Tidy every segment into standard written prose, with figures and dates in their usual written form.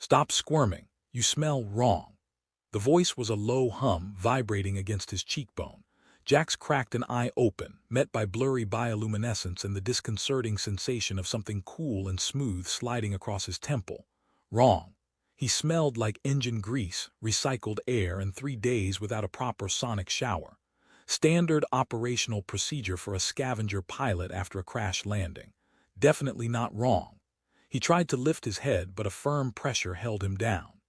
Stop squirming. You smell wrong. The voice was a low hum vibrating against his cheekbone. Jax cracked an eye open, met by blurry bioluminescence and the disconcerting sensation of something cool and smooth sliding across his temple. Wrong. He smelled like engine grease, recycled air, and 3 days without a proper sonic shower. Standard operational procedure for a scavenger pilot after a crash landing. Definitely not wrong. He tried to lift his head, but a firm pressure held him down.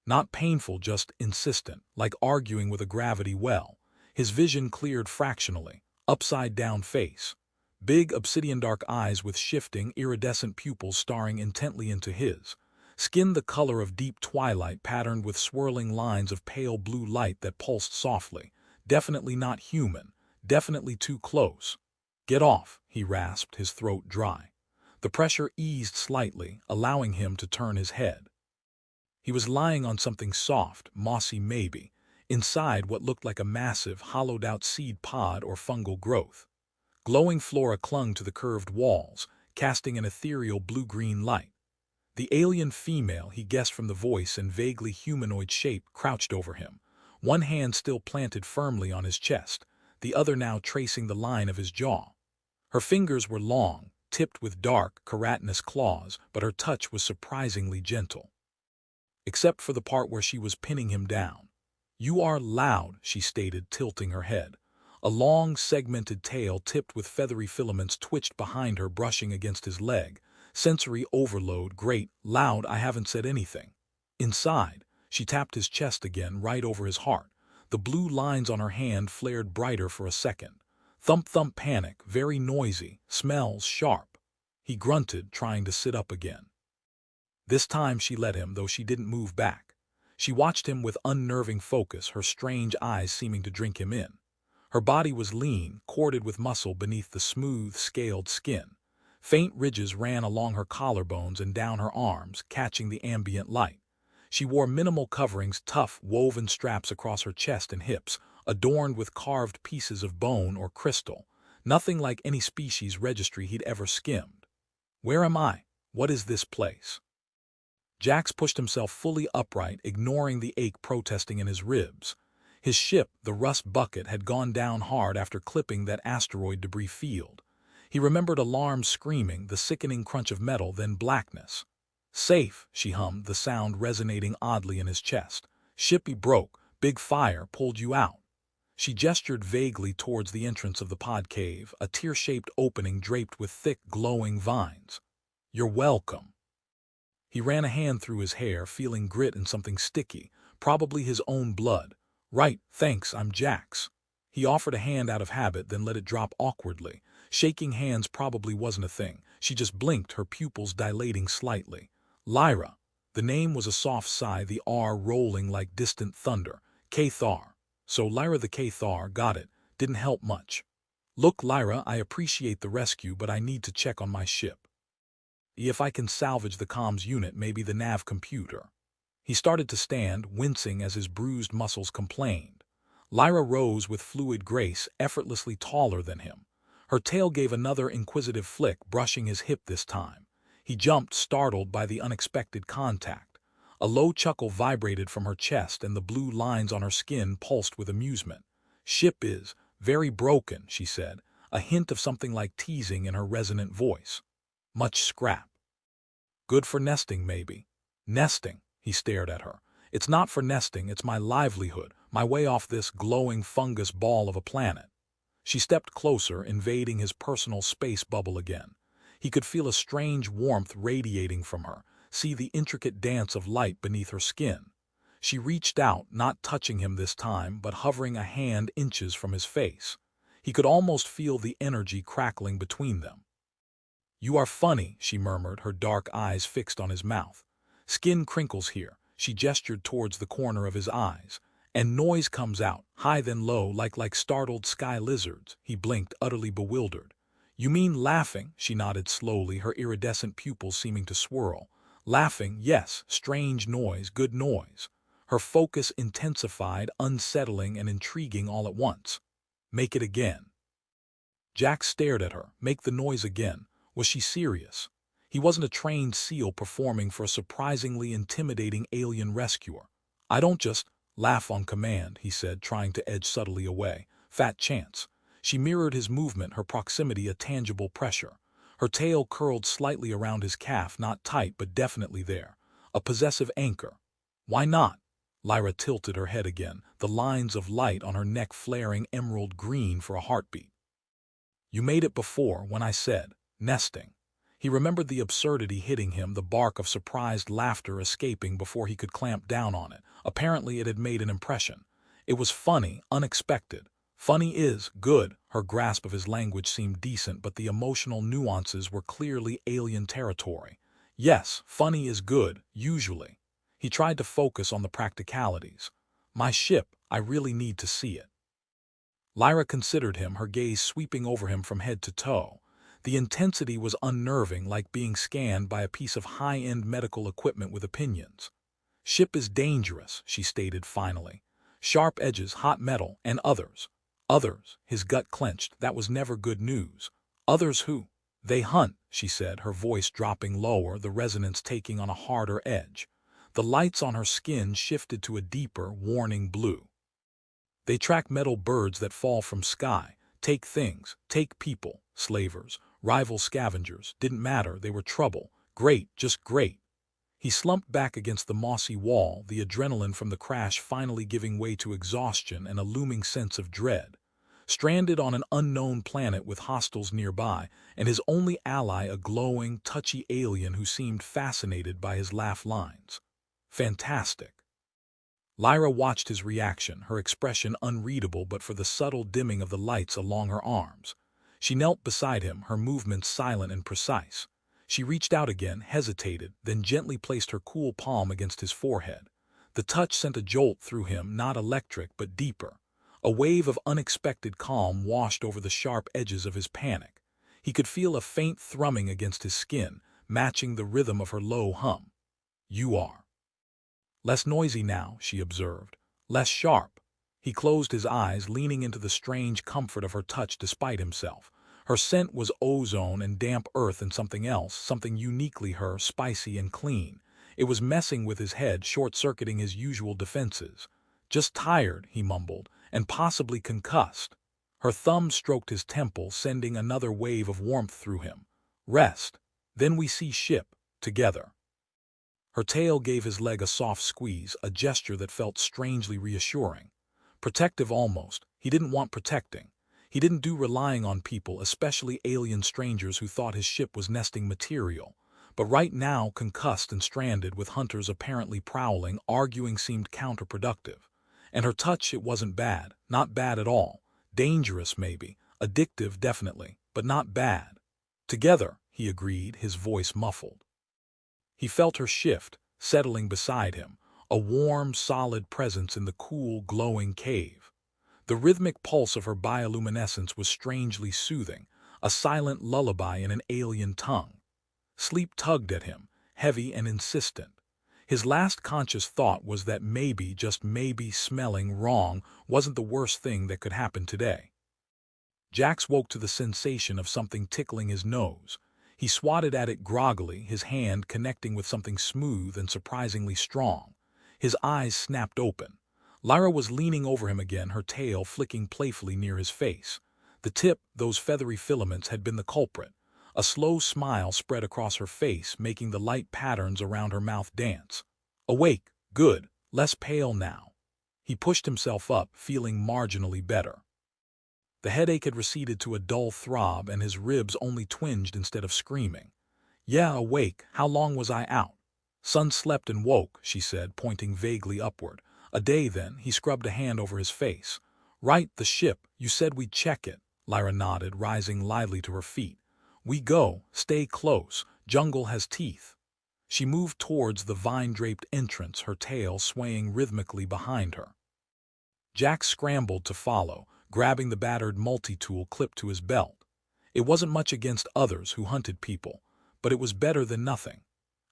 Not painful, just insistent, like arguing with a gravity well. His vision cleared fractionally. Upside-down face. Big obsidian-dark eyes with shifting, iridescent pupils staring intently into his. Skin the color of deep twilight patterned with swirling lines of pale blue light that pulsed softly. Definitely not human. Definitely too close. "Get off," he rasped, his throat dry. The pressure eased slightly, allowing him to turn his head. He was lying on something soft, mossy maybe, inside what looked like a massive, hollowed-out seed pod or fungal growth. Glowing flora clung to the curved walls, casting an ethereal blue-green light. The alien female, he guessed from the voice and vaguely humanoid shape, crouched over him, one hand still planted firmly on his chest, the other now tracing the line of his jaw. Her fingers were long, tipped with dark, keratinous claws, but her touch was surprisingly gentle. Except for the part where she was pinning him down. "You are loud," she stated, tilting her head. A long, segmented tail tipped with feathery filaments twitched behind her, brushing against his leg. Sensory overload, great, loud, I haven't said anything. Inside, she tapped his chest again, right over his heart. The blue lines on her hand flared brighter for a second. Thump thump, panic, very noisy, smells sharp. He grunted, trying to sit up again. This time she let him, though she didn't move back. She watched him with unnerving focus, her strange eyes seeming to drink him in. Her body was lean, corded with muscle beneath the smooth, scaled skin. Faint ridges ran along her collarbones and down her arms, catching the ambient light. She wore minimal coverings, tough, woven straps across her chest and hips, adorned with carved pieces of bone or crystal. Nothing like any species registry he'd ever skimmed. "Where am I? What is this place?" Jax pushed himself fully upright, ignoring the ache protesting in his ribs. His ship, the Rust Bucket, had gone down hard after clipping that asteroid debris field. He remembered alarms screaming, the sickening crunch of metal, then blackness. "Safe," she hummed, the sound resonating oddly in his chest. "Shippy broke, big fire, pulled you out." She gestured vaguely towards the entrance of the pod cave, a tear-shaped opening draped with thick, glowing vines. "You're welcome." He ran a hand through his hair, feeling grit and something sticky, probably his own blood. "Right, thanks, I'm Jax." He offered a hand out of habit, then let it drop awkwardly. Shaking hands probably wasn't a thing. She just blinked, her pupils dilating slightly. "Lyra." The name was a soft sigh, the R rolling like distant thunder. "Cathar." So Lyra the Cathar, got it. Didn't help much. "Look, Lyra, I appreciate the rescue, but I need to check on my ship. If I can salvage the comms unit, maybe the nav computer." He started to stand, wincing as his bruised muscles complained. Lyra rose with fluid grace, effortlessly taller than him. Her tail gave another inquisitive flick, brushing his hip this time. He jumped, startled by the unexpected contact. A low chuckle vibrated from her chest, and the blue lines on her skin pulsed with amusement. "Ship is very broken," she said, a hint of something like teasing in her resonant voice. "Much scrap. Good for nesting, maybe." "Nesting?" He stared at her. "It's not for nesting, it's my livelihood, my way off this glowing fungus ball of a planet." She stepped closer, invading his personal space bubble again. He could feel a strange warmth radiating from her, see the intricate dance of light beneath her skin. She reached out, not touching him this time, but hovering a hand inches from his face. He could almost feel the energy crackling between them. "You are funny," she murmured, her dark eyes fixed on his mouth. "Skin crinkles here." She gestured towards the corner of his eyes. "And noise comes out, high then low, like startled sky lizards." He blinked, utterly bewildered. "You mean laughing?" She nodded slowly, her iridescent pupils seeming to swirl. "Laughing, yes, strange noise, good noise." Her focus intensified, unsettling and intriguing all at once. "Make it again." Jack stared at her. Make the noise again. Was she serious? He wasn't a trained SEAL performing for a surprisingly intimidating alien rescuer. "I don't just laugh on command," he said, trying to edge subtly away. "Fat chance." She mirrored his movement, her proximity a tangible pressure. Her tail curled slightly around his calf, not tight but definitely there. A possessive anchor. "Why not?" Lyra tilted her head again, the lines of light on her neck flaring emerald green for a heartbeat. "You made it before when I said, nesting." He remembered the absurdity hitting him, the bark of surprised laughter escaping before he could clamp down on it. Apparently it had made an impression. It was funny, unexpected. Funny is good. Her grasp of his language seemed decent, but the emotional nuances were clearly alien territory. "Yes, funny is good, usually." He tried to focus on the practicalities. "My ship, I really need to see it." Lyra considered him, her gaze sweeping over him from head to toe. The intensity was unnerving, like being scanned by a piece of high-end medical equipment with opinions. "Ship is dangerous," she stated finally. "Sharp edges, hot metal, and others." Others, his gut clenched. That was never good news. Others who? "They hunt," she said, her voice dropping lower, the resonance taking on a harder edge. The lights on her skin shifted to a deeper, warning blue. "They track metal birds that fall from sky, take things, take people, slavers, rival scavengers, didn't matter, they were trouble. Great, just great." He slumped back against the mossy wall, the adrenaline from the crash finally giving way to exhaustion and a looming sense of dread. Stranded on an unknown planet with hostiles nearby, and his only ally a glowing, touchy alien who seemed fascinated by his laugh lines. Fantastic. Lyra watched his reaction, her expression unreadable but for the subtle dimming of the lights along her arms. She knelt beside him, her movements silent and precise. She reached out again, hesitated, then gently placed her cool palm against his forehead. The touch sent a jolt through him, not electric but deeper. A wave of unexpected calm washed over the sharp edges of his panic. He could feel a faint thrumming against his skin, matching the rhythm of her low hum. "You are less noisy now," she observed. "Less sharp." He closed his eyes, leaning into the strange comfort of her touch despite himself. Her scent was ozone and damp earth and something else, something uniquely her, spicy and clean. It was messing with his head, short-circuiting his usual defenses. "Just tired," he mumbled, "and possibly concussed." Her thumb stroked his temple, sending another wave of warmth through him. "Rest. Then we see ship, together." Her tail gave his leg a soft squeeze, a gesture that felt strangely reassuring. Protective almost. He didn't want protecting. He didn't do relying on people, especially alien strangers who thought his ship was nesting material. But right now, concussed and stranded, with hunters apparently prowling, arguing seemed counterproductive. And her touch, it wasn't bad. Not bad at all. Dangerous, maybe. Addictive, definitely. But not bad. "Together," he agreed, his voice muffled. He felt her shift, settling beside him, a warm, solid presence in the cool, glowing cave. The rhythmic pulse of her bioluminescence was strangely soothing, a silent lullaby in an alien tongue. Sleep tugged at him, heavy and insistent. His last conscious thought was that maybe, just maybe, smelling wrong wasn't the worst thing that could happen today. Jax woke to the sensation of something tickling his nose. He swatted at it groggily, his hand connecting with something smooth and surprisingly strong. His eyes snapped open. Lyra was leaning over him again, her tail flicking playfully near his face. The tip, those feathery filaments, had been the culprit. A slow smile spread across her face, making the light patterns around her mouth dance. "Awake. Good. Less pale now." He pushed himself up, feeling marginally better. The headache had receded to a dull throb, and his ribs only twinged instead of screaming. "Yeah, awake. How long was I out?" "Son slept and woke," she said, pointing vaguely upward. "A day then." He scrubbed a hand over his face. "Right, the ship. You said we'd check it." Lyra nodded, rising lively to her feet. "We go. Stay close. Jungle has teeth." She moved towards the vine-draped entrance, her tail swaying rhythmically behind her. Jack scrambled to follow, grabbing the battered multi-tool clipped to his belt. It wasn't much against others who hunted people, but it was better than nothing.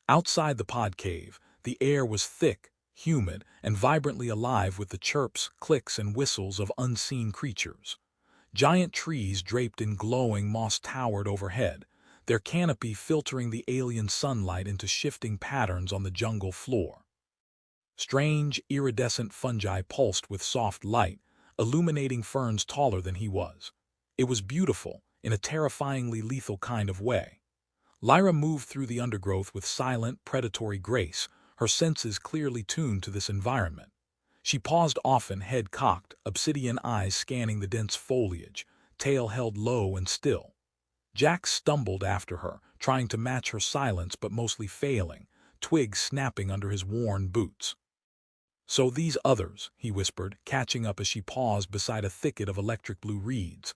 Outside the pod cave, the air was thick, humid, and vibrantly alive with the chirps, clicks, and whistles of unseen creatures. Giant trees draped in glowing moss towered overhead, their canopy filtering the alien sunlight into shifting patterns on the jungle floor. Strange, iridescent fungi pulsed with soft light, illuminating ferns taller than he was. It was beautiful, in a terrifyingly lethal kind of way. Lyra moved through the undergrowth with silent, predatory grace, her senses clearly tuned to this environment. She paused often, head cocked, obsidian eyes scanning the dense foliage, tail held low and still. Jax stumbled after her, trying to match her silence but mostly failing, twigs snapping under his worn boots. "So these others," he whispered, catching up as she paused beside a thicket of electric blue reeds.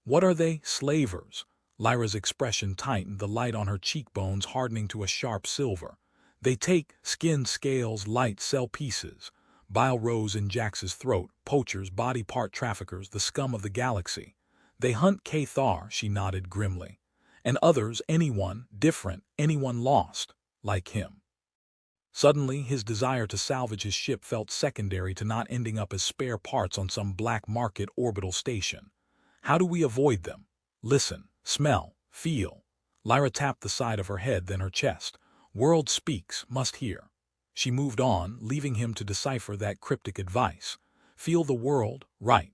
"What are they? Slavers?" Lyra's expression tightened, the light on her cheekbones hardening to a sharp silver. "They take skin, scales, light cell pieces." Bile rose in Jax's throat. "Poachers, body part traffickers, the scum of the galaxy. They hunt Cathar," she nodded grimly. "And others, anyone different, anyone lost, like him." Suddenly, his desire to salvage his ship felt secondary to not ending up as spare parts on some black market orbital station. "How do we avoid them?" "Listen, smell, feel." Lyra tapped the side of her head, then her chest. "World speaks, must hear." She moved on, leaving him to decipher that cryptic advice. Feel the world, right.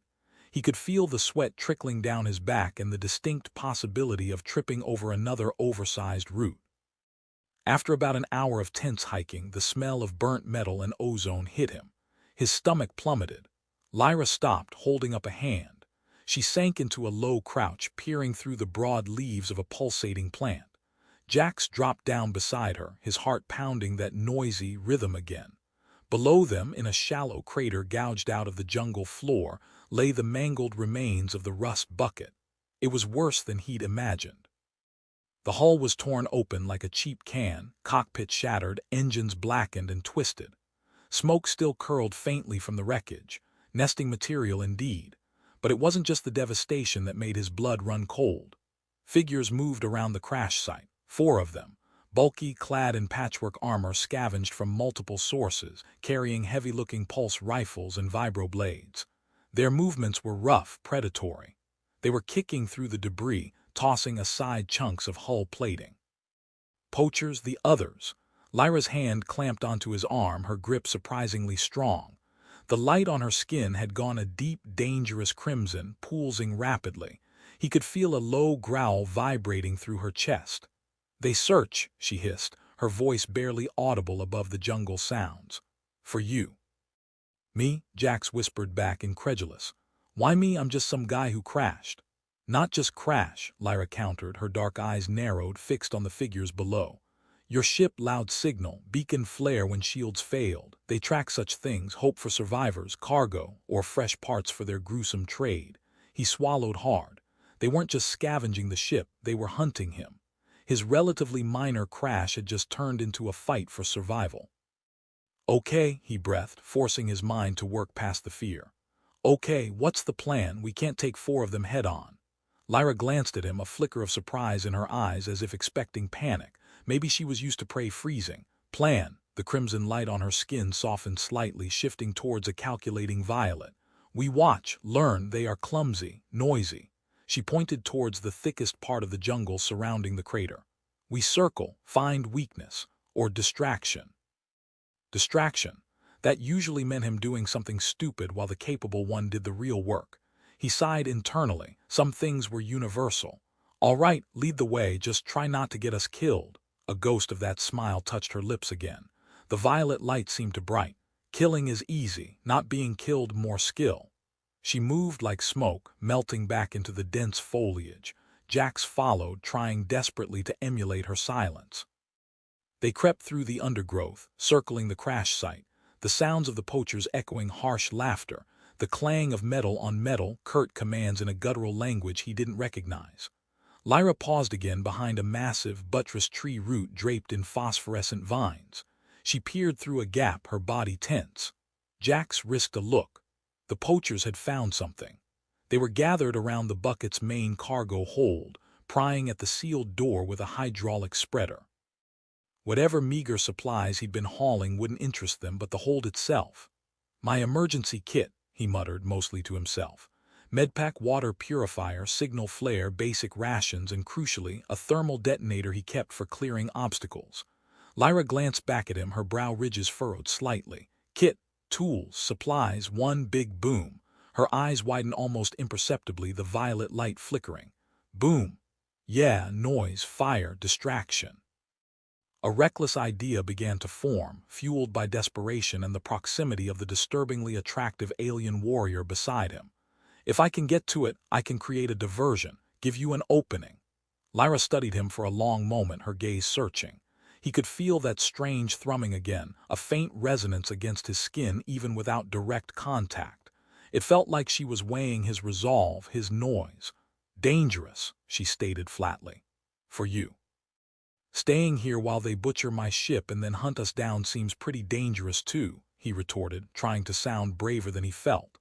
He could feel the sweat trickling down his back and the distinct possibility of tripping over another oversized root. After about an hour of tense hiking, the smell of burnt metal and ozone hit him. His stomach plummeted. Lyra stopped, holding up a hand. She sank into a low crouch, peering through the broad leaves of a pulsating plant. Jax dropped down beside her, his heart pounding that noisy rhythm again. Below them, in a shallow crater gouged out of the jungle floor, lay the mangled remains of the rust bucket. It was worse than he'd imagined. The hull was torn open like a cheap can, cockpit shattered, engines blackened and twisted. Smoke still curled faintly from the wreckage, nesting material indeed. But it wasn't just the devastation that made his blood run cold. Figures moved around the crash site, 4 of them, bulky, clad in patchwork armor scavenged from multiple sources, carrying heavy-looking pulse rifles and vibroblades. Their movements were rough, predatory. They were kicking through the debris, tossing aside chunks of hull plating. Poachers, the others. Lyra's hand clamped onto his arm, her grip surprisingly strong. The light on her skin had gone a deep, dangerous crimson, pulsing rapidly. He could feel a low growl vibrating through her chest. "They search," she hissed, her voice barely audible above the jungle sounds. "For you." "Me?" Jax whispered back, incredulous. "Why me? I'm just some guy who crashed." "Not just crash," Lyra countered, her dark eyes narrowed, fixed on the figures below. "Your ship, loud signal, beacon flare when shields failed. They track such things, hope for survivors, cargo, or fresh parts for their gruesome trade." He swallowed hard. They weren't just scavenging the ship, they were hunting him. His relatively minor crash had just turned into a fight for survival. "Okay," he breathed, forcing his mind to work past the fear. "Okay, what's the plan? We can't take 4 of them head on." Lyra glanced at him, a flicker of surprise in her eyes as if expecting panic. Maybe she was used to prey freezing. "Plan." The crimson light on her skin softened slightly, shifting towards a calculating violet. "We watch, learn. They are clumsy, noisy." She pointed towards the thickest part of the jungle surrounding the crater. "We circle, find weakness, or distraction." Distraction. That usually meant him doing something stupid while the capable one did the real work. He sighed internally. Some things were universal. "All right, lead the way, just try not to get us killed." A ghost of that smile touched her lips again. The violet light seemed to bright. "Killing is easy, not being killed more skill." She moved like smoke, melting back into the dense foliage. Jax followed, trying desperately to emulate her silence. They crept through the undergrowth, circling the crash site, the sounds of the poachers echoing harsh laughter, the clang of metal on metal, curt commands in a guttural language he didn't recognize. Lyra paused again behind a massive, buttressed tree root draped in phosphorescent vines. She peered through a gap, her body tense. Jax risked a look. The poachers had found something. They were gathered around the bucket's main cargo hold, prying at the sealed door with a hydraulic spreader. Whatever meager supplies he'd been hauling wouldn't interest them, but the hold itself. "My emergency kit," he muttered, mostly to himself. Medpack water purifier, signal flare, basic rations, and crucially, a thermal detonator he kept for clearing obstacles. Lyra glanced back at him, her brow ridges furrowed slightly. Kit, tools, supplies, one big boom. Her eyes widened almost imperceptibly, the violet light flickering. Boom. Yeah, noise, fire, distraction. A reckless idea began to form, fueled by desperation and the proximity of the disturbingly attractive alien warrior beside him. If I can get to it, I can create a diversion, give you an opening. Lyra studied him for a long moment, her gaze searching. He could feel that strange thrumming again, a faint resonance against his skin even without direct contact. It felt like she was weighing his resolve, his noise. Dangerous, she stated flatly. For you. Staying here while they butcher my ship and then hunt us down seems pretty dangerous too, he retorted, trying to sound braver than he felt.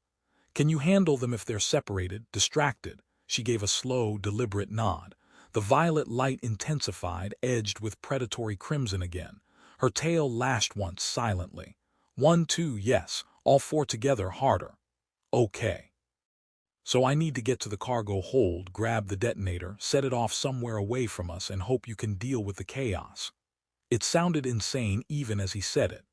Can you handle them if they're separated, distracted? She gave a slow, deliberate nod. The violet light intensified, edged with predatory crimson again. Her tail lashed once, silently. 1, 2, yes, all 4 together, harder. Okay. So I need to get to the cargo hold, grab the detonator, set it off somewhere away from us, and hope you can deal with the chaos. It sounded insane even as he said it.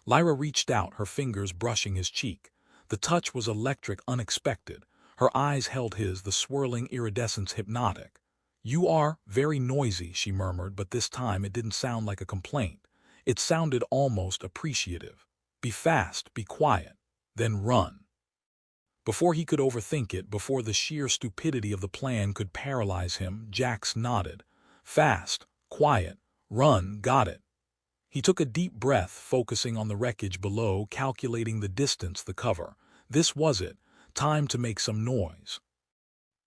Lyra reached out, her fingers brushing his cheek. The touch was electric, unexpected. Her eyes held his, the swirling iridescence hypnotic. You are very noisy, she murmured, but this time it didn't sound like a complaint. It sounded almost appreciative. Be fast, be quiet, then run. Before he could overthink it, before the sheer stupidity of the plan could paralyze him, Jax nodded. Fast, quiet, run, got it. He took a deep breath, focusing on the wreckage below, calculating the distance, the cover. This was it. Time to make some noise.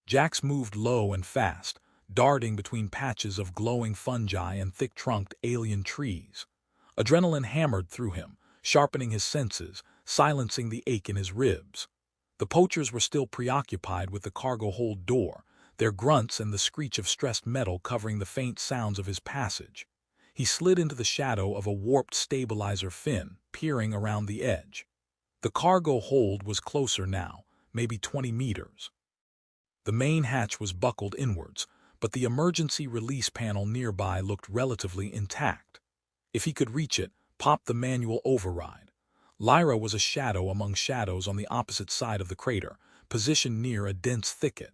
Jax moved low and fast, darting between patches of glowing fungi and thick-trunked alien trees. Adrenaline hammered through him, sharpening his senses, silencing the ache in his ribs. The poachers were still preoccupied with the cargo hold door, their grunts and the screech of stressed metal covering the faint sounds of his passage. He slid into the shadow of a warped stabilizer fin, peering around the edge. The cargo hold was closer now, maybe 20 meters. The main hatch was buckled inwards, but the emergency release panel nearby looked relatively intact. If he could reach it, pop the manual override. Lyra was a shadow among shadows on the opposite side of the crater, positioned near a dense thicket.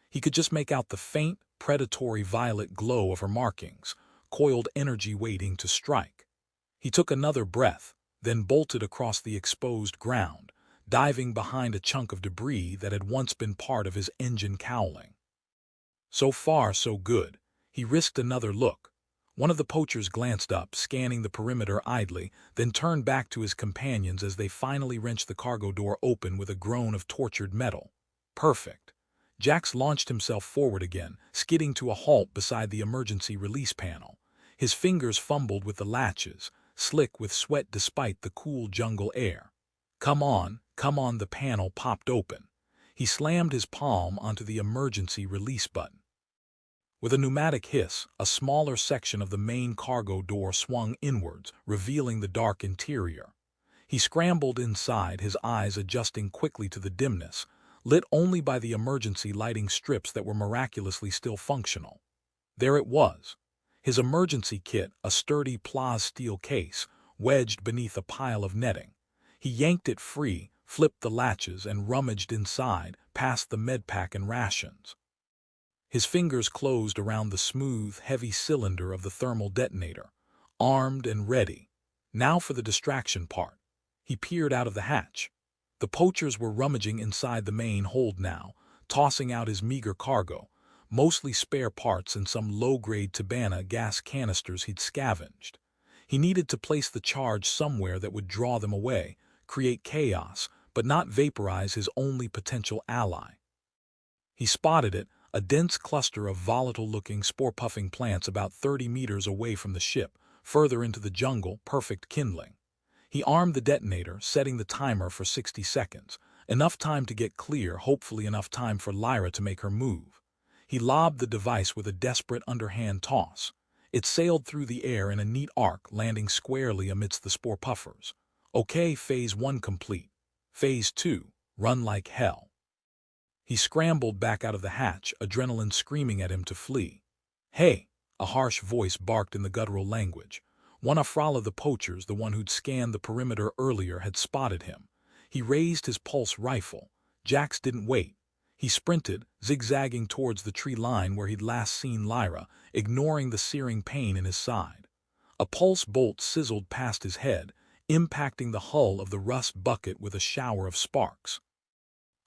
He could just make out the faint, predatory violet glow of her markings, coiled energy waiting to strike. He took another breath, then bolted across the exposed ground, diving behind a chunk of debris that had once been part of his engine cowling. So far, so good. He risked another look. One of the poachers glanced up, scanning the perimeter idly, then turned back to his companions as they finally wrenched the cargo door open with a groan of tortured metal. Perfect. Jax launched himself forward again, skidding to a halt beside the emergency release panel. His fingers fumbled with the latches, slick with sweat despite the cool jungle air. Come on, the panel popped open. He slammed his palm onto the emergency release button. With a pneumatic hiss, a smaller section of the main cargo door swung inwards, revealing the dark interior. He scrambled inside, his eyes adjusting quickly to the dimness, lit only by the emergency lighting strips that were miraculously still functional. There it was. His emergency kit, a sturdy Plaz steel case, wedged beneath a pile of netting. He yanked it free, flipped the latches, and rummaged inside, past the medpack and rations. His fingers closed around the smooth, heavy cylinder of the thermal detonator, armed and ready. Now for the distraction part. He peered out of the hatch. The poachers were rummaging inside the main hold now, tossing out his meager cargo, mostly spare parts and some low-grade Tabana gas canisters he'd scavenged. He needed to place the charge somewhere that would draw them away, create chaos, but not vaporize his only potential ally. He spotted it, a dense cluster of volatile-looking, spore-puffing plants about 30 meters away from the ship, further into the jungle, perfect kindling. He armed the detonator, setting the timer for 60 seconds, enough time to get clear, hopefully enough time for Lyra to make her move. He lobbed the device with a desperate underhand toss. It sailed through the air in a neat arc, landing squarely amidst the spore puffers. Okay, Phase 1 complete. Phase 2, run like hell. He scrambled back out of the hatch, adrenaline screaming at him to flee. "Hey!" a harsh voice barked in the guttural language. One of the poachers, the one who'd scanned the perimeter earlier, had spotted him. He raised his pulse rifle. Jax didn't wait. He sprinted, zigzagging towards the tree line where he'd last seen Lyra, ignoring the searing pain in his side. A pulse bolt sizzled past his head, impacting the hull of the rust bucket with a shower of sparks.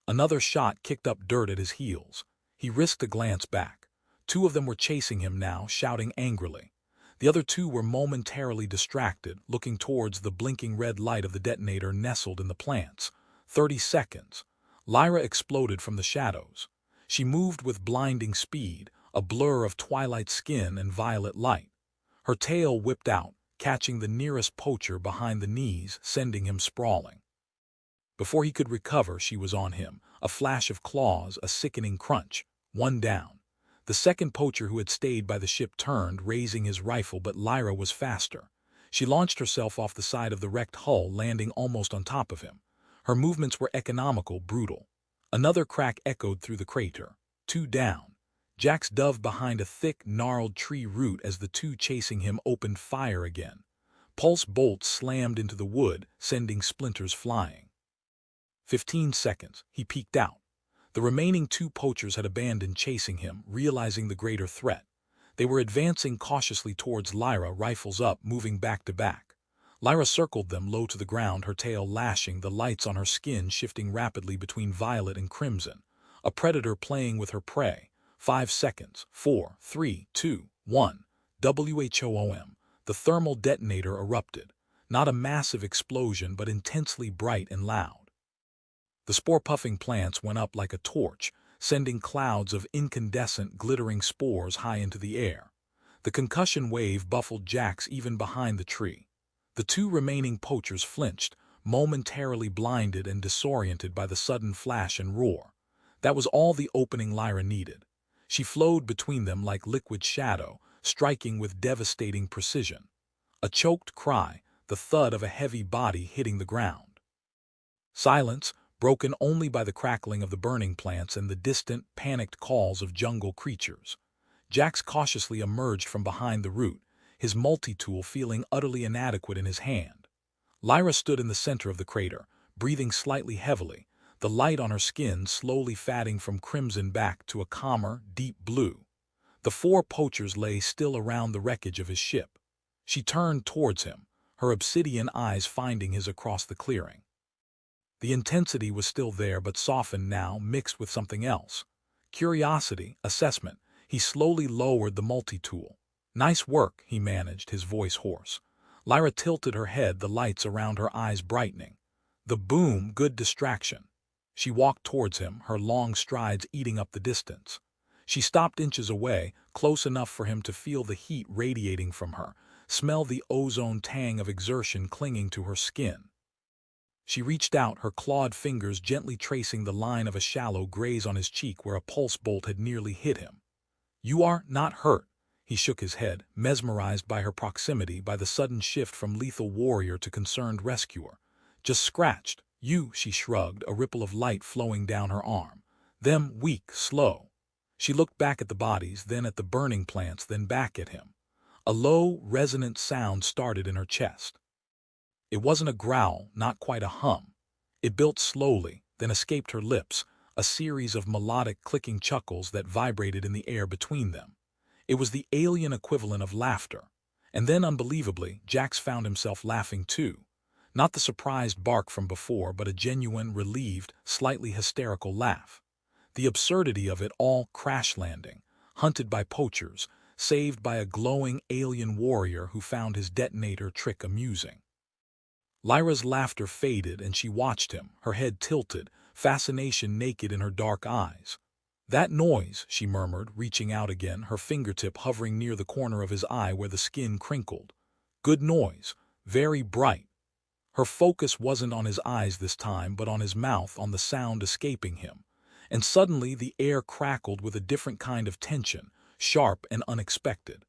Another shot kicked up dirt at his heels. He risked a glance back. Two of them were chasing him now, shouting angrily. The other two were momentarily distracted, looking towards the blinking red light of the detonator nestled in the plants. 30 seconds. Lyra exploded from the shadows. She moved with blinding speed, a blur of twilight skin and violet light. Her tail whipped out, catching the nearest poacher behind the knees, sending him sprawling. Before he could recover, she was on him, a flash of claws, a sickening crunch. One down. The second poacher who had stayed by the ship turned, raising his rifle, but Lyra was faster. She launched herself off the side of the wrecked hull, landing almost on top of him. Her movements were economical, brutal. Another crack echoed through the crater. 2 down. Jax dove behind a thick, gnarled tree root as the two chasing him opened fire again. Pulse bolts slammed into the wood, sending splinters flying. 15 seconds. He peeked out. The remaining two poachers had abandoned chasing him, realizing the greater threat. They were advancing cautiously towards Lyra, rifles up, moving back to back. Lyra circled them, low to the ground, her tail lashing, the lights on her skin shifting rapidly between violet and crimson. A predator playing with her prey. 5 seconds. 4, 3, 2, 1. WHOOM. The thermal detonator erupted. Not a massive explosion, but intensely bright and loud. The spore-puffing plants went up like a torch, sending clouds of incandescent, glittering spores high into the air. The concussion wave buffled Jax even behind the tree. The two remaining poachers flinched, momentarily blinded and disoriented by the sudden flash and roar. That was all the opening Lyra needed. She flowed between them like liquid shadow, striking with devastating precision. A choked cry, the thud of a heavy body hitting the ground. Silence, broken only by the crackling of the burning plants and the distant, panicked calls of jungle creatures. Jax cautiously emerged from behind the root, his multi-tool feeling utterly inadequate in his hand. Lyra stood in the center of the crater, breathing slightly heavily, the light on her skin slowly fading from crimson back to a calmer, deep blue. The 4 poachers lay still around the wreckage of his ship. She turned towards him, her obsidian eyes finding his across the clearing. The intensity was still there, but softened now, mixed with something else. Curiosity, assessment. He slowly lowered the multi-tool. "Nice work," he managed, his voice hoarse. Lyra tilted her head, the lights around her eyes brightening. The boom, good distraction. She walked towards him, her long strides eating up the distance. She stopped inches away, close enough for him to feel the heat radiating from her, smell the ozone tang of exertion clinging to her skin. She reached out, her clawed fingers gently tracing the line of a shallow graze on his cheek where a pulse bolt had nearly hit him. "You are not hurt." He shook his head, mesmerized by her proximity, by the sudden shift from lethal warrior to concerned rescuer. "Just scratched." "You," she shrugged, a ripple of light flowing down her arm. "Them weak, slow." She looked back at the bodies, then at the burning plants, then back at him. A low, resonant sound started in her chest. It wasn't a growl, not quite a hum. It built slowly, then escaped her lips, a series of melodic clicking chuckles that vibrated in the air between them. It was the alien equivalent of laughter. And then, unbelievably, Jax found himself laughing too. Not the surprised bark from before, but a genuine, relieved, slightly hysterical laugh. The absurdity of it all, crash landing, hunted by poachers, saved by a glowing alien warrior who found his detonator trick amusing. Lyra's laughter faded and she watched him, her head tilted, fascination naked in her dark eyes. "That noise," she murmured, reaching out again, her fingertip hovering near the corner of his eye where the skin crinkled. "Good noise, very bright." Her focus wasn't on his eyes this time, but on his mouth, on the sound escaping him. And suddenly the air crackled with a different kind of tension, sharp and unexpected.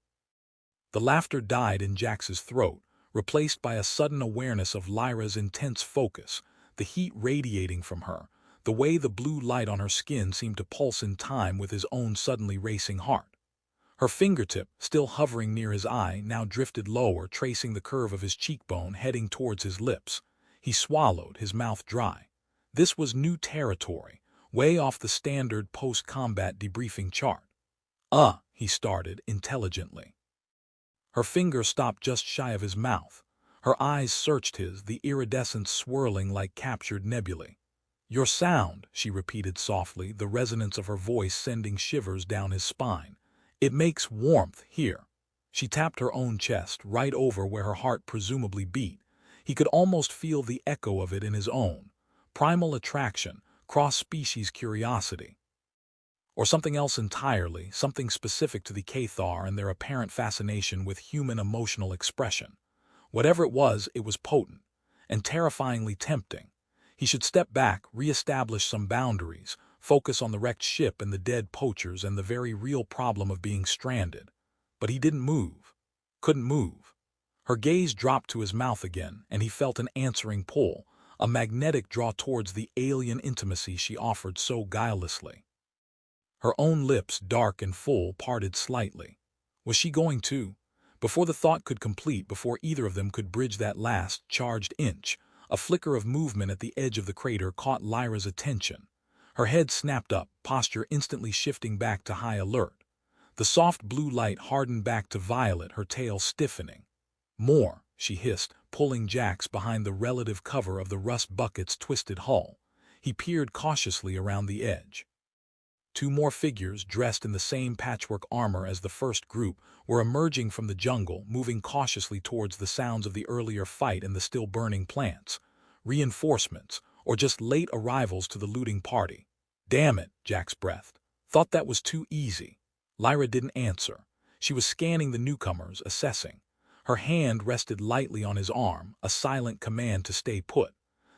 The laughter died in Jax's throat, replaced by a sudden awareness of Lyra's intense focus, the heat radiating from her, the way the blue light on her skin seemed to pulse in time with his own suddenly racing heart. Her fingertip, still hovering near his eye, now drifted lower, tracing the curve of his cheekbone heading towards his lips. He swallowed, his mouth dry. This was new territory, way off the standard post-combat debriefing chart. He started intelligently. Her finger stopped just shy of his mouth. Her eyes searched his, the iridescence swirling like captured nebulae. "Your sound," she repeated softly, the resonance of her voice sending shivers down his spine. "It makes warmth here." She tapped her own chest, right over where her heart presumably beat. He could almost feel the echo of it in his own. Primal attraction, cross-species curiosity. Or something else entirely, something specific to the Cathar and their apparent fascination with human emotional expression. Whatever it was potent and terrifyingly tempting. He should step back, re-establish some boundaries, focus on the wrecked ship and the dead poachers and the very real problem of being stranded. But he didn't move. Couldn't move. Her gaze dropped to his mouth again, and he felt an answering pull, a magnetic draw towards the alien intimacy she offered so guilelessly. Her own lips, dark and full, parted slightly. Was she going to? Before the thought could complete, before either of them could bridge that last, charged inch, a flicker of movement at the edge of the crater caught Lyra's attention. Her head snapped up, posture instantly shifting back to high alert. The soft blue light hardened back to violet, her tail stiffening. "More," she hissed, pulling Jax behind the relative cover of the rust bucket's twisted hull. He peered cautiously around the edge. Two more figures, dressed in the same patchwork armor as the first group, were emerging from the jungle, moving cautiously towards the sounds of the earlier fight and the still burning plants. Reinforcements, or just late arrivals to the looting party. "Damn it," Jax breathed. "Thought that was too easy." Lyra didn't answer. She was scanning the newcomers, assessing. Her hand rested lightly on his arm, a silent command to stay put.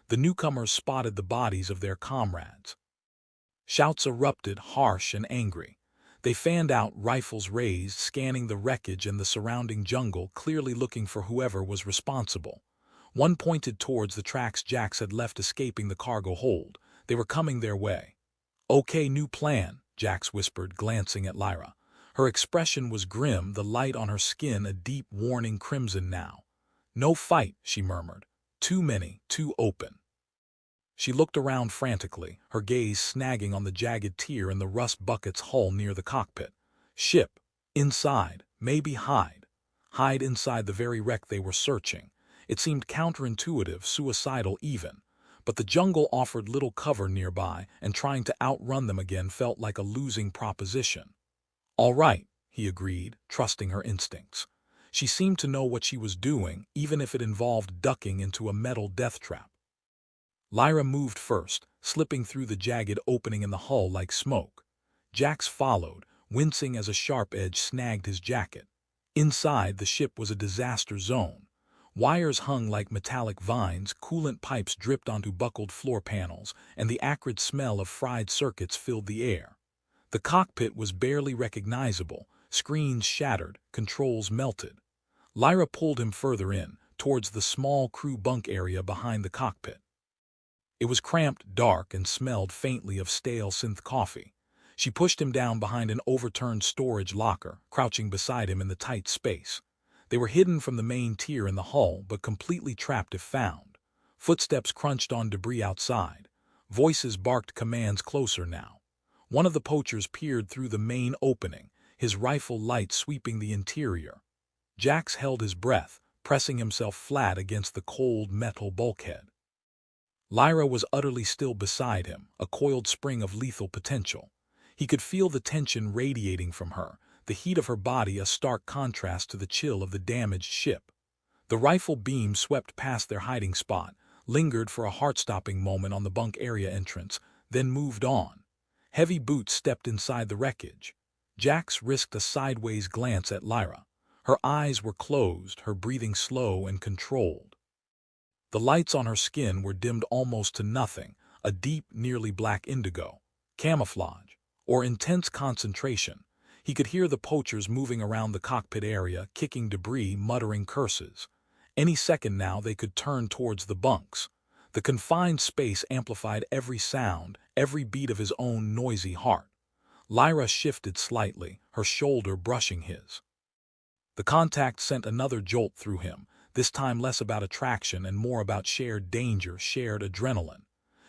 The newcomers spotted the bodies of their comrades. Shouts erupted, harsh and angry. They fanned out, rifles raised, scanning the wreckage and the surrounding jungle, clearly looking for whoever was responsible. One pointed towards the tracks Jax had left escaping the cargo hold. They were coming their way. "Okay, new plan," Jax whispered, glancing at Lyra. Her expression was grim, the light on her skin a deep, warning crimson now. "No fight," she murmured. "Too many, too open." She looked around frantically, her gaze snagging on the jagged tear in the rust bucket's hull near the cockpit. Ship. Inside. Maybe hide. Hide inside the very wreck they were searching. It seemed counterintuitive, suicidal even. But the jungle offered little cover nearby, and trying to outrun them again felt like a losing proposition. "All right," he agreed, trusting her instincts. She seemed to know what she was doing, even if it involved ducking into a metal death trap. Lyra moved first, slipping through the jagged opening in the hull like smoke. Jax followed, wincing as a sharp edge snagged his jacket. Inside, the ship was a disaster zone. Wires hung like metallic vines, coolant pipes dripped onto buckled floor panels, and the acrid smell of fried circuits filled the air. The cockpit was barely recognizable, screens shattered, controls melted. Lyra pulled him further in, towards the small crew bunk area behind the cockpit. It was cramped, dark, and smelled faintly of stale synth coffee. She pushed him down behind an overturned storage locker, crouching beside him in the tight space. They were hidden from the main tier in the hull, but completely trapped if found. Footsteps crunched on debris outside. Voices barked commands closer now. One of the poachers peered through the main opening, his rifle light sweeping the interior. Jax held his breath, pressing himself flat against the cold metal bulkhead. Lyra was utterly still beside him, a coiled spring of lethal potential. He could feel the tension radiating from her, the heat of her body a stark contrast to the chill of the damaged ship. The rifle beam swept past their hiding spot, lingered for a heart-stopping moment on the bunk area entrance, then moved on. Heavy boots stepped inside the wreckage. Jax risked a sideways glance at Lyra. Her eyes were closed, her breathing slow and controlled. The lights on her skin were dimmed almost to nothing, a deep, nearly black indigo. Camouflage, or intense concentration. He could hear the poachers moving around the cockpit area, kicking debris, muttering curses. Any second now they could turn towards the bunks. The confined space amplified every sound, every beat of his own noisy heart. Lyra shifted slightly, her shoulder brushing his. The contact sent another jolt through him, this time less about attraction and more about shared danger, shared adrenaline.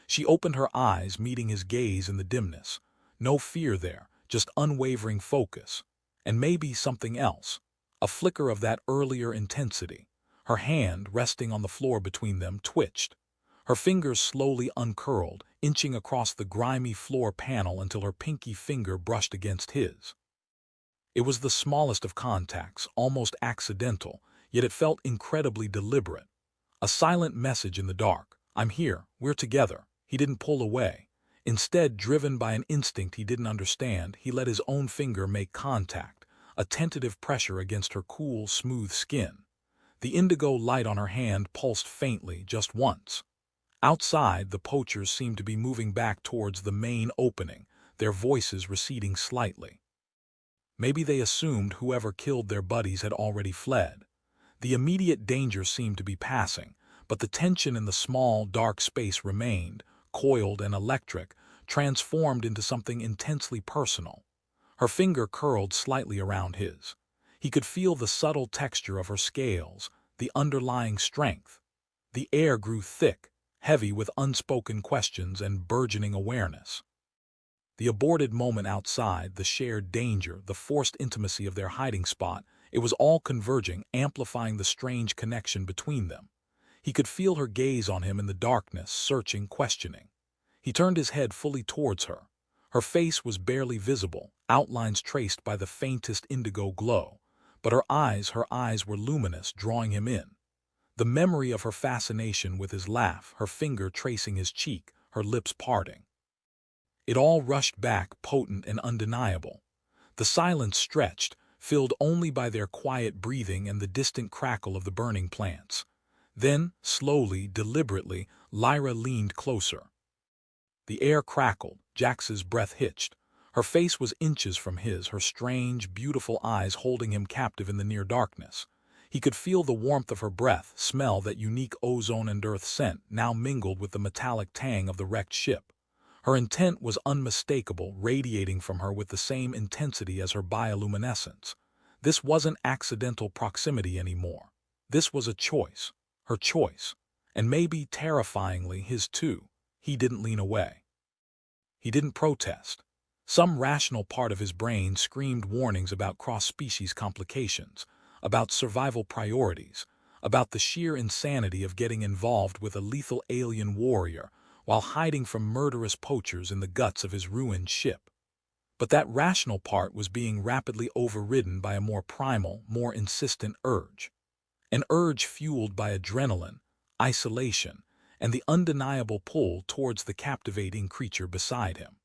She opened her eyes, meeting his gaze in the dimness. No fear there, just unwavering focus. And maybe something else. A flicker of that earlier intensity. Her hand, resting on the floor between them, twitched. Her fingers slowly uncurled, inching across the grimy floor panel until her pinky finger brushed against his. It was the smallest of contacts, almost accidental, yet it felt incredibly deliberate. A silent message in the dark. I'm here, we're together. He didn't pull away. Instead, driven by an instinct he didn't understand, he let his own finger make contact, a tentative pressure against her cool, smooth skin. The indigo light on her hand pulsed faintly, just once. Outside, the poachers seemed to be moving back towards the main opening, their voices receding slightly. Maybe they assumed whoever killed their buddies had already fled. The immediate danger seemed to be passing, but the tension in the small, dark space remained, coiled and electric, transformed into something intensely personal. Her finger curled slightly around his. He could feel the subtle texture of her scales, the underlying strength. The air grew thick, heavy with unspoken questions and burgeoning awareness. The aborted moment outside, the shared danger, the forced intimacy of their hiding spot, it was all converging, amplifying the strange connection between them. He could feel her gaze on him in the darkness, searching, questioning. He turned his head fully towards her. Her face was barely visible, outlines traced by the faintest indigo glow, but her eyes were luminous, drawing him in. The memory of her fascination with his laugh, her finger tracing his cheek, her lips parting. It all rushed back, potent and undeniable. The silence stretched, filled only by their quiet breathing and the distant crackle of the burning plants. Then, slowly, deliberately, Lyra leaned closer. The air crackled, Jax's breath hitched. Her face was inches from his, her strange, beautiful eyes holding him captive in the near darkness. He could feel the warmth of her breath, smell that unique ozone and earth scent, now mingled with the metallic tang of the wrecked ship. Her intent was unmistakable, radiating from her with the same intensity as her bioluminescence. This wasn't accidental proximity anymore. This was a choice, her choice, and maybe terrifyingly his too. He didn't lean away. He didn't protest. Some rational part of his brain screamed warnings about cross-species complications, about survival priorities, about the sheer insanity of getting involved with a lethal alien warrior while hiding from murderous poachers in the guts of his ruined ship. But that rational part was being rapidly overridden by a more primal, more insistent urge. An urge fueled by adrenaline, isolation, and the undeniable pull towards the captivating creature beside him.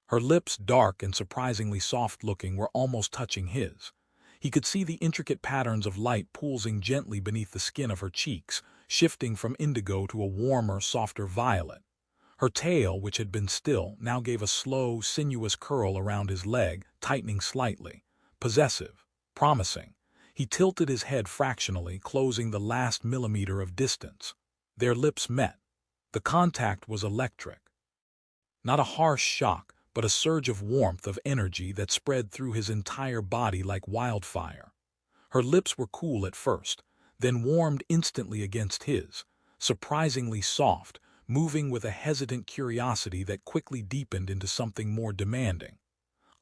Her lips, dark and surprisingly soft-looking, were almost touching his. He could see the intricate patterns of light pulsing gently beneath the skin of her cheeks, shifting from indigo to a warmer, softer violet. Her tail, which had been still, now gave a slow, sinuous curl around his leg, tightening slightly. Possessive, promising. He tilted his head fractionally, closing the last millimeter of distance. Their lips met. The contact was electric. Not a harsh shock, but a surge of warmth, of energy that spread through his entire body like wildfire. Her lips were cool at first, then warmed instantly against his, surprisingly soft, moving with a hesitant curiosity that quickly deepened into something more demanding.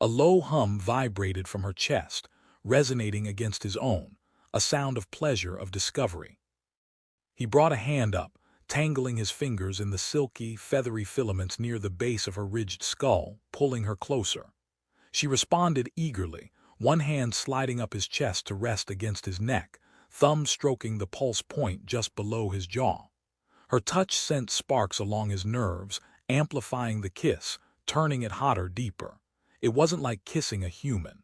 A low hum vibrated from her chest, resonating against his own, a sound of pleasure, of discovery. He brought a hand up, tangling his fingers in the silky, feathery filaments near the base of her ridged skull, pulling her closer. She responded eagerly, one hand sliding up his chest to rest against his neck, thumb stroking the pulse point just below his jaw. Her touch sent sparks along his nerves, amplifying the kiss, turning it hotter, deeper. It wasn't like kissing a human.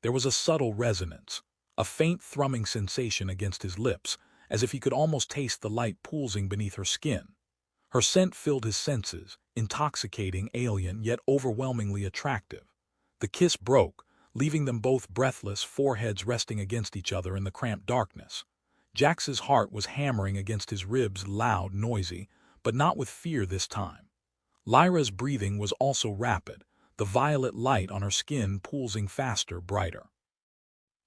There was a subtle resonance, a faint thrumming sensation against his lips, as if he could almost taste the light pulsing beneath her skin. Her scent filled his senses, intoxicating, alien, yet overwhelmingly attractive. The kiss broke, leaving them both breathless, foreheads resting against each other in the cramped darkness. Jax's heart was hammering against his ribs, loud, noisy, but not with fear this time. Lyra's breathing was also rapid, the violet light on her skin pulsing faster, brighter.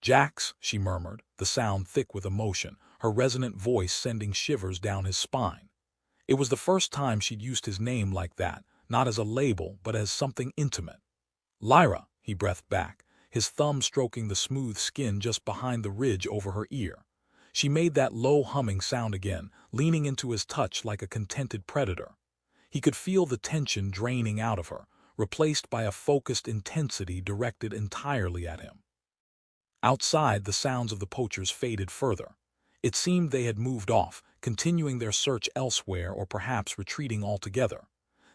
"Jax," she murmured, the sound thick with emotion, her resonant voice sending shivers down his spine. It was the first time she'd used his name like that, not as a label, but as something intimate. "Lyra," he breathed back, his thumb stroking the smooth skin just behind the ridge over her ear. She made that low humming sound again, leaning into his touch like a contented predator. He could feel the tension draining out of her, replaced by a focused intensity directed entirely at him. Outside, the sounds of the poachers faded further. It seemed they had moved off, continuing their search elsewhere or perhaps retreating altogether.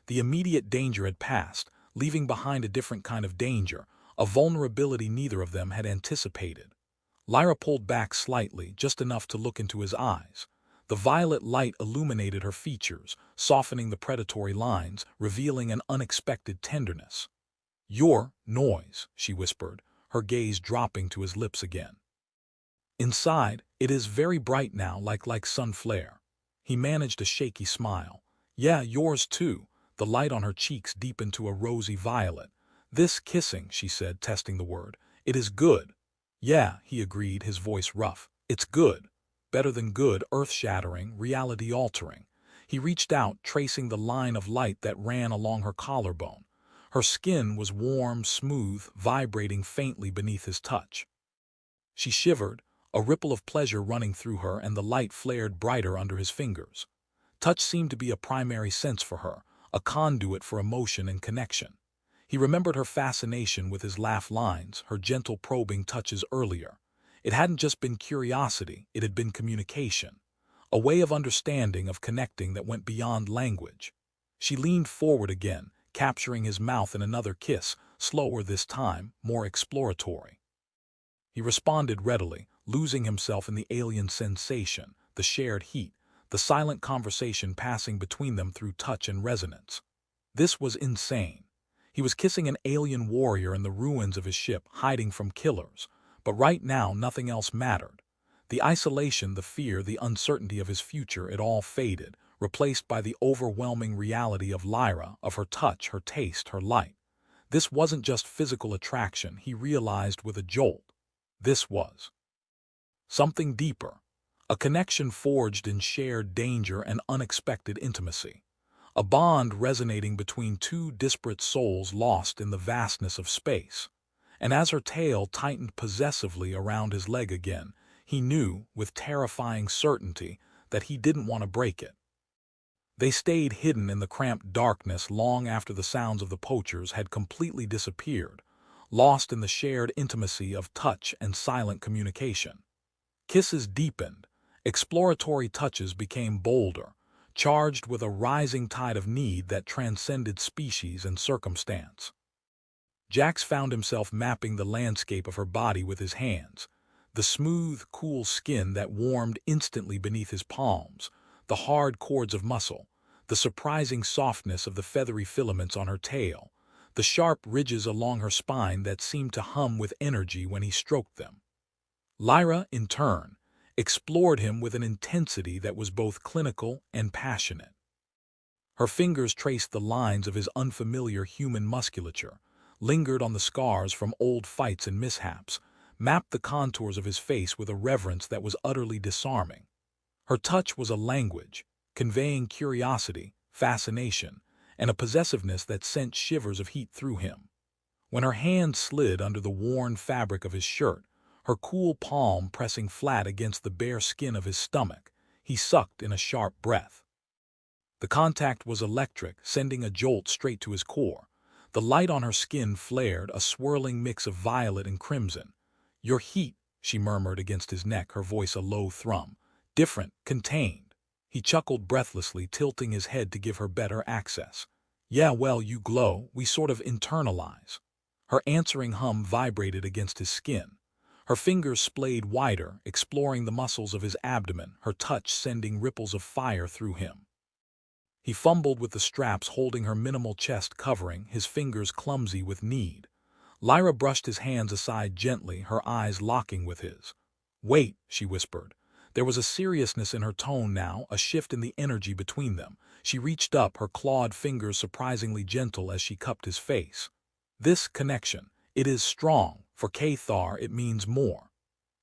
The immediate danger had passed, leaving behind a different kind of danger, a vulnerability neither of them had anticipated. Lyra pulled back slightly, just enough to look into his eyes. The violet light illuminated her features, softening the predatory lines, revealing an unexpected tenderness. "Your noise," she whispered, her gaze dropping to his lips again. "Inside, it is very bright now, like sun flare." He managed a shaky smile. "Yeah, yours too." The light on her cheeks deepened to a rosy violet. "This kissing," she said, testing the word. "It is good." "Yeah," he agreed, his voice rough. "It's good. Better than good, earth-shattering, reality-altering." He reached out, tracing the line of light that ran along her collarbone. Her skin was warm, smooth, vibrating faintly beneath his touch. She shivered, a ripple of pleasure running through her, and the light flared brighter under his fingers. Touch seemed to be a primary sense for her, a conduit for emotion and connection. He remembered her fascination with his laugh lines, her gentle probing touches earlier. It hadn't just been curiosity, it had been communication. A way of understanding, of connecting that went beyond language. She leaned forward again, capturing his mouth in another kiss, slower this time, more exploratory. He responded readily, losing himself in the alien sensation, the shared heat, the silent conversation passing between them through touch and resonance. This was insane. He was kissing an alien warrior in the ruins of his ship, hiding from killers. But right now, nothing else mattered. The isolation, the fear, the uncertainty of his future, it all faded, replaced by the overwhelming reality of Lyra, of her touch, her taste, her light. This wasn't just physical attraction, he realized with a jolt. This was something deeper. A connection forged in shared danger and unexpected intimacy. A bond resonating between two disparate souls lost in the vastness of space. And as her tail tightened possessively around his leg again, he knew, with terrifying certainty, that he didn't want to break it. They stayed hidden in the cramped darkness long after the sounds of the poachers had completely disappeared, lost in the shared intimacy of touch and silent communication. Kisses deepened, exploratory touches became bolder, charged with a rising tide of need that transcended species and circumstance. Jax found himself mapping the landscape of her body with his hands, the smooth, cool skin that warmed instantly beneath his palms, the hard cords of muscle, the surprising softness of the feathery filaments on her tail, the sharp ridges along her spine that seemed to hum with energy when he stroked them. Lyra, in turn, explored him with an intensity that was both clinical and passionate. Her fingers traced the lines of his unfamiliar human musculature, lingered on the scars from old fights and mishaps, mapped the contours of his face with a reverence that was utterly disarming. Her touch was a language, conveying curiosity, fascination, and a possessiveness that sent shivers of heat through him. When her hand slid under the worn fabric of his shirt, her cool palm pressing flat against the bare skin of his stomach, he sucked in a sharp breath. The contact was electric, sending a jolt straight to his core. The light on her skin flared, a swirling mix of violet and crimson. "Your heat," she murmured against his neck, her voice a low thrum. "Different, contained." He chuckled breathlessly, tilting his head to give her better access. "Yeah, well, you glow, we sort of internalize." Her answering hum vibrated against his skin. Her fingers splayed wider, exploring the muscles of his abdomen, her touch sending ripples of fire through him. He fumbled with the straps holding her minimal chest covering, his fingers clumsy with need. Lyra brushed his hands aside gently, her eyes locking with his. "Wait," she whispered. There was a seriousness in her tone now, a shift in the energy between them. She reached up, her clawed fingers surprisingly gentle as she cupped his face. This connection, it is strong. For Cathar, it means more.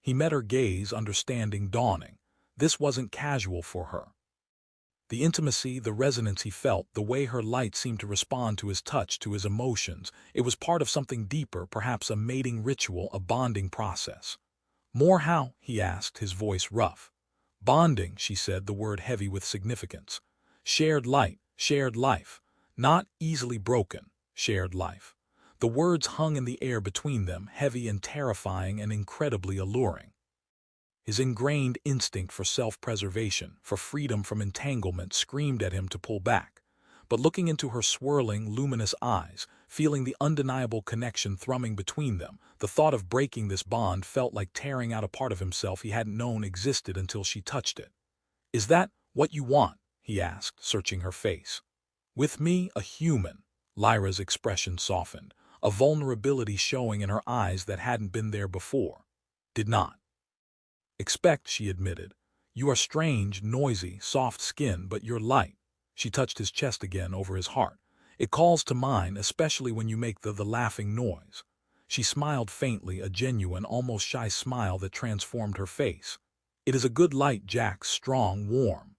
He met her gaze, understanding dawning. This wasn't casual for her. The intimacy, the resonance he felt, the way her light seemed to respond to his touch, to his emotions, it was part of something deeper, perhaps a mating ritual, a bonding process. More how? He asked, his voice rough. Bonding, she said, the word heavy with significance. Shared light, shared life. Not easily broken, shared life. The words hung in the air between them, heavy and terrifying and incredibly alluring. His ingrained instinct for self-preservation, for freedom from entanglement, screamed at him to pull back. But looking into her swirling, luminous eyes, feeling the undeniable connection thrumming between them, the thought of breaking this bond felt like tearing out a part of himself he hadn't known existed until she touched it. "Is that what you want?" he asked, searching her face. "With me, a human." Lyra's expression softened, a vulnerability showing in her eyes that hadn't been there before. "Did not expect," she admitted. "You are strange, noisy, soft-skinned, but you're light." She touched his chest again, over his heart. "It calls to mine, especially when you make the laughing noise." She smiled faintly, a genuine, almost shy smile that transformed her face. "It is a good light, Jack, strong, warm."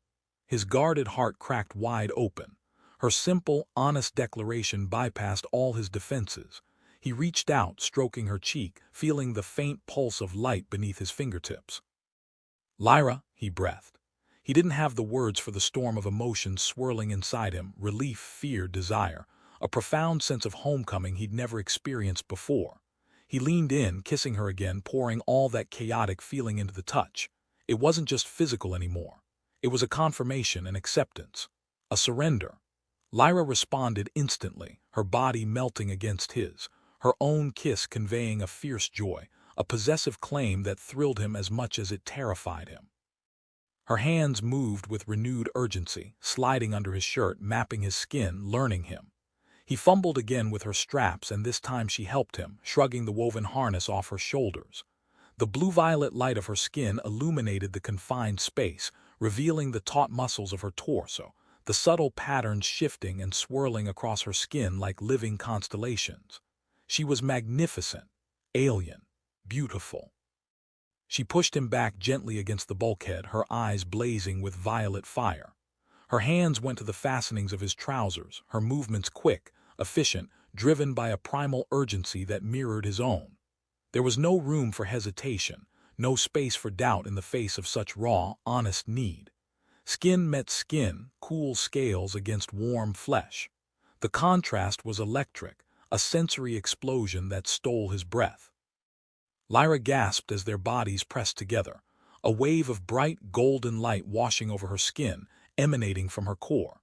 His guarded heart cracked wide open. Her simple, honest declaration bypassed all his defenses. He reached out, stroking her cheek, feeling the faint pulse of light beneath his fingertips. "Lyra," he breathed. He didn't have the words for the storm of emotions swirling inside him, relief, fear, desire, a profound sense of homecoming he'd never experienced before. He leaned in, kissing her again, pouring all that chaotic feeling into the touch. It wasn't just physical anymore. It was a confirmation, an acceptance, a surrender. Lyra responded instantly, her body melting against his, her own kiss conveying a fierce joy, a possessive claim that thrilled him as much as it terrified him. Her hands moved with renewed urgency, sliding under his shirt, mapping his skin, learning him. He fumbled again with her straps, and this time she helped him, shrugging the woven harness off her shoulders. The blue-violet light of her skin illuminated the confined space, revealing the taut muscles of her torso, the subtle patterns shifting and swirling across her skin like living constellations. She was magnificent, alien, beautiful. She pushed him back gently against the bulkhead, her eyes blazing with violet fire. Her hands went to the fastenings of his trousers, her movements quick, efficient, driven by a primal urgency that mirrored his own. There was no room for hesitation, no space for doubt in the face of such raw, honest need. Skin met skin, cool scales against warm flesh. The contrast was electric, a sensory explosion that stole his breath. Lyra gasped as their bodies pressed together, a wave of bright golden light washing over her skin, emanating from her core.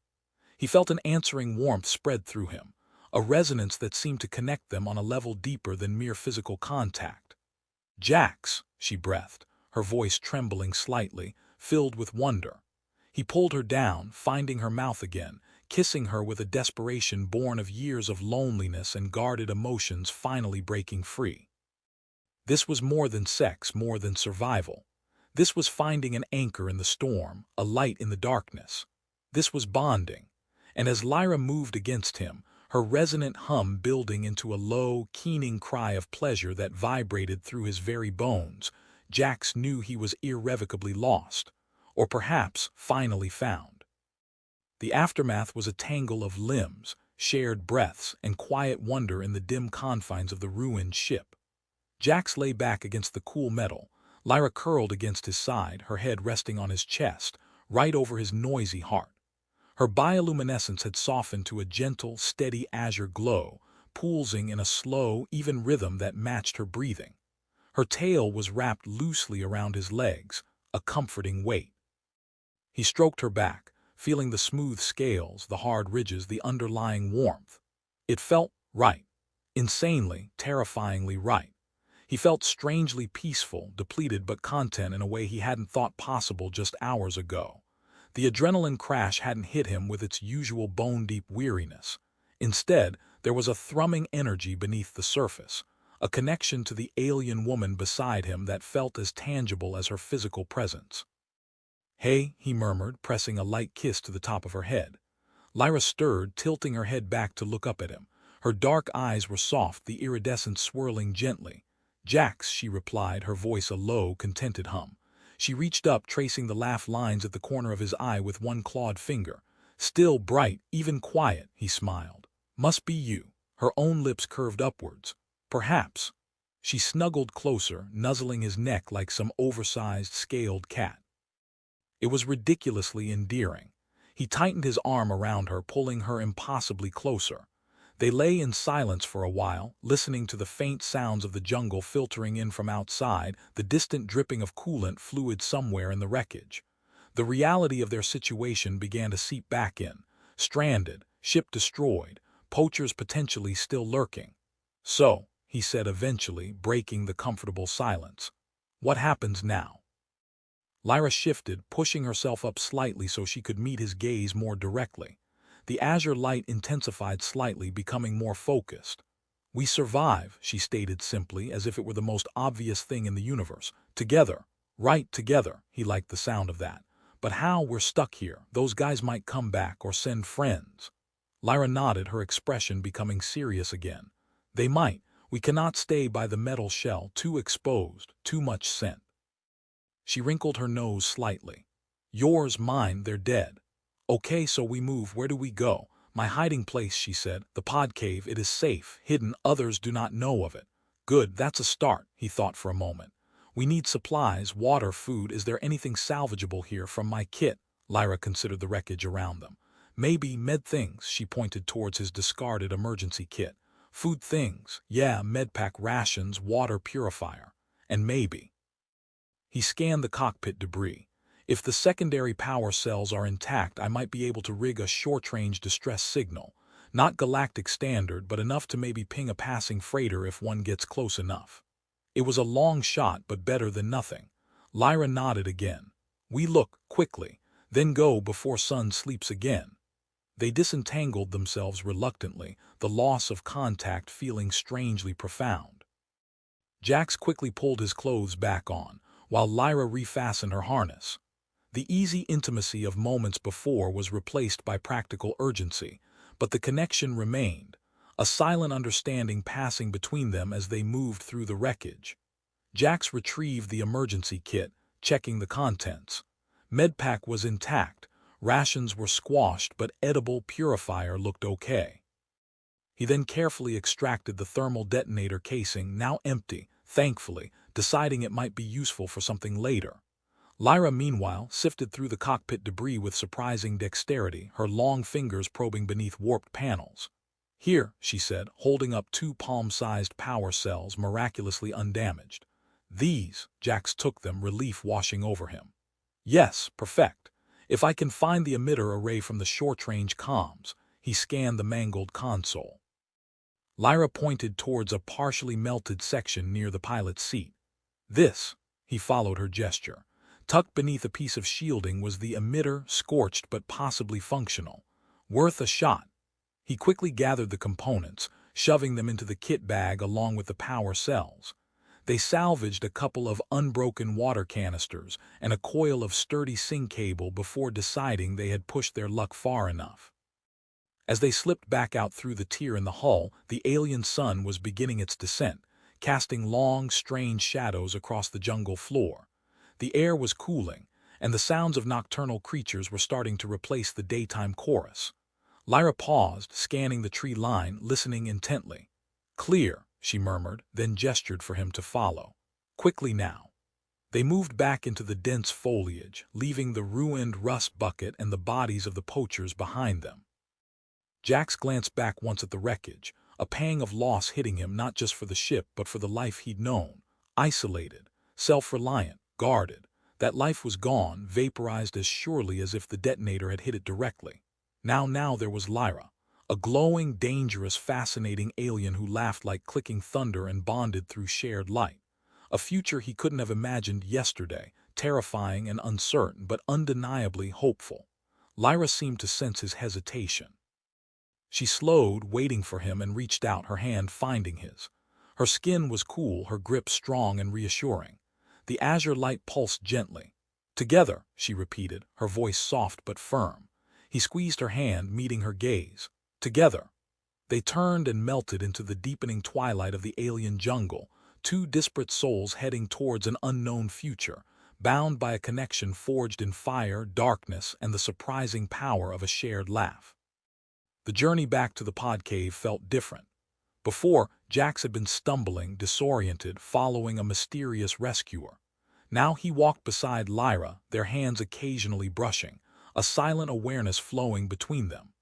He felt an answering warmth spread through him, a resonance that seemed to connect them on a level deeper than mere physical contact. "Jax," she breathed, her voice trembling slightly, filled with wonder. He pulled her down, finding her mouth again, kissing her with a desperation born of years of loneliness and guarded emotions finally breaking free. This was more than sex, more than survival. This was finding an anchor in the storm, a light in the darkness. This was bonding. And as Lyra moved against him, her resonant hum building into a low, keening cry of pleasure that vibrated through his very bones, Jax knew he was irrevocably lost, or perhaps finally found. The aftermath was a tangle of limbs, shared breaths, and quiet wonder in the dim confines of the ruined ship. Jax lay back against the cool metal, Lyra curled against his side, her head resting on his chest, right over his noisy heart. Her bioluminescence had softened to a gentle, steady azure glow, pulsing in a slow, even rhythm that matched her breathing. Her tail was wrapped loosely around his legs, a comforting weight. He stroked her back, feeling the smooth scales, the hard ridges, the underlying warmth. It felt right. Insanely, terrifyingly right. He felt strangely peaceful, depleted but content in a way he hadn't thought possible just hours ago. The adrenaline crash hadn't hit him with its usual bone-deep weariness. Instead, there was a thrumming energy beneath the surface, a connection to the alien woman beside him that felt as tangible as her physical presence. "Hey," he murmured, pressing a light kiss to the top of her head. Lyra stirred, tilting her head back to look up at him. Her dark eyes were soft, the iridescence swirling gently. "Jax," she replied, her voice a low, contented hum. She reached up, tracing the laugh lines at the corner of his eye with one clawed finger. "Still bright, even quiet," he smiled. "Must be you." Her own lips curved upwards. "Perhaps." She snuggled closer, nuzzling his neck like some oversized, scaled cat. It was ridiculously endearing. He tightened his arm around her, pulling her impossibly closer. They lay in silence for a while, listening to the faint sounds of the jungle filtering in from outside, the distant dripping of coolant fluid somewhere in the wreckage. The reality of their situation began to seep back in. Stranded, ship destroyed, poachers potentially still lurking. "So," he said eventually, breaking the comfortable silence, "what happens now?" Lyra shifted, pushing herself up slightly so she could meet his gaze more directly. The azure light intensified slightly, becoming more focused. "We survive," she stated simply, as if it were the most obvious thing in the universe. "Together. Right together." He liked the sound of that. "But how? We're stuck here. Those guys might come back or send friends." Lyra nodded, her expression becoming serious again. "They might. We cannot stay by the metal shell, too exposed, too much scent." She wrinkled her nose slightly. "Yours, mine, they're dead." "Okay, so we move. Where do we go?" "My hiding place," she said. "The pod cave. It is safe, hidden. Others do not know of it." "Good, that's a start," he thought for a moment. "We need supplies, water, food. Is there anything salvageable here from my kit?" Lyra considered the wreckage around them. "Maybe med things," she pointed towards his discarded emergency kit. "Food things. Yeah, medpack, rations, water purifier. And maybe." He scanned the cockpit debris. "If the secondary power cells are intact, I might be able to rig a short-range distress signal. Not galactic standard, but enough to maybe ping a passing freighter if one gets close enough." It was a long shot, but better than nothing. Lyra nodded again. "We look, quickly, then go before sun sleeps again." They disentangled themselves reluctantly, the loss of contact feeling strangely profound. Jax quickly pulled his clothes back on, while Lyra refastened her harness. The easy intimacy of moments before was replaced by practical urgency, but the connection remained, a silent understanding passing between them as they moved through the wreckage. Jax retrieved the emergency kit, checking the contents. Medpack was intact, rations were squashed, but edible purifier looked okay. He then carefully extracted the thermal detonator casing, now empty, thankfully, deciding it might be useful for something later. Lyra, meanwhile, sifted through the cockpit debris with surprising dexterity, her long fingers probing beneath warped panels. "Here," she said, holding up 2 palm-sized power cells miraculously undamaged. "These," Jax took them, relief washing over him. "Yes, perfect. If I can find the emitter array from the short-range comms." He scanned the mangled console. Lyra pointed towards a partially melted section near the pilot's seat. "This," he followed her gesture. Tucked beneath a piece of shielding was the emitter, scorched but possibly functional. "Worth a shot." He quickly gathered the components, shoving them into the kit bag along with the power cells. They salvaged a couple of unbroken water canisters and a coil of sturdy sync cable before deciding they had pushed their luck far enough. As they slipped back out through the tear in the hull, the alien sun was beginning its descent, casting long, strange shadows across the jungle floor. The air was cooling, and the sounds of nocturnal creatures were starting to replace the daytime chorus. Lyra paused, scanning the tree line, listening intently. "Clear," she murmured, then gestured for him to follow. "Quickly now." They moved back into the dense foliage, leaving the ruined rust bucket and the bodies of the poachers behind them. Jax glanced back once at the wreckage, a pang of loss hitting him not just for the ship but for the life he'd known. Isolated, self-reliant, guarded. That life was gone, vaporized as surely as if the detonator had hit it directly. Now there was Lyra, a glowing, dangerous, fascinating alien who laughed like clicking thunder and bonded through shared light. A future he couldn't have imagined yesterday, terrifying and uncertain but undeniably hopeful. Lyra seemed to sense his hesitation. She slowed, waiting for him, and reached out, her hand finding his. Her skin was cool, her grip strong and reassuring. The azure light pulsed gently. Together, she repeated, her voice soft but firm. He squeezed her hand, meeting her gaze. Together. They turned and melted into the deepening twilight of the alien jungle, two disparate souls heading towards an unknown future, bound by a connection forged in fire, darkness, and the surprising power of a shared laugh. The journey back to the pod cave felt different. Before, Jax had been stumbling, disoriented, following a mysterious rescuer. Now he walked beside Lyra, their hands occasionally brushing, a silent awareness flowing between them.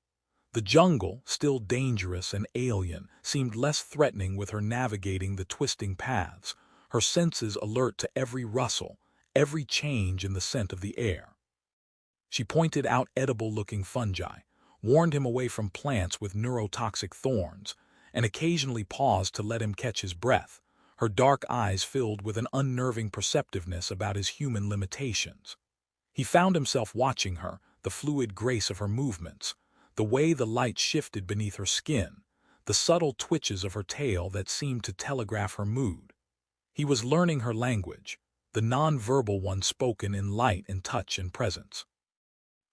The jungle, still dangerous and alien, seemed less threatening with her navigating the twisting paths, her senses alert to every rustle, every change in the scent of the air. She pointed out edible-looking fungi, warned him away from plants with neurotoxic thorns, and occasionally paused to let him catch his breath, her dark eyes filled with an unnerving perceptiveness about his human limitations. He found himself watching her, the fluid grace of her movements, the way the light shifted beneath her skin, the subtle twitches of her tail that seemed to telegraph her mood. He was learning her language, the non-verbal one spoken in light and touch and presence.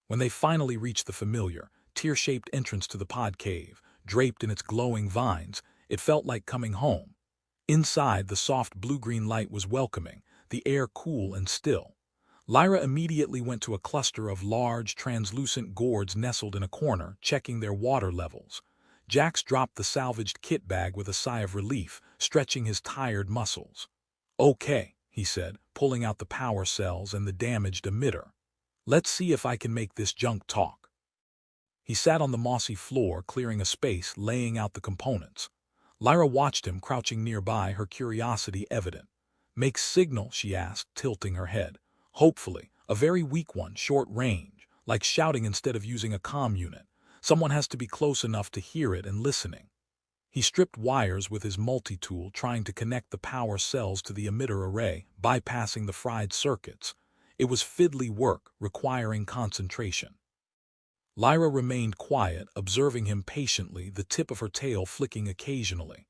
When they finally reached the familiar, tear-shaped entrance to the pod cave, draped in its glowing vines, it felt like coming home. Inside, the soft blue-green light was welcoming, the air cool and still. Lyra immediately went to a cluster of large, translucent gourds nestled in a corner, checking their water levels. Jax dropped the salvaged kit bag with a sigh of relief, stretching his tired muscles. "Okay," he said, pulling out the power cells and the damaged emitter. "Let's see if I can make this junk talk." He sat on the mossy floor, clearing a space, laying out the components. Lyra watched him, crouching nearby, her curiosity evident. "Make signal?" she asked, tilting her head. "Hopefully, a very weak one, short range, like shouting instead of using a comm unit. Someone has to be close enough to hear it and listening." He stripped wires with his multi-tool, trying to connect the power cells to the emitter array, bypassing the fried circuits. It was fiddly work, requiring concentration. Lyra remained quiet, observing him patiently, the tip of her tail flicking occasionally.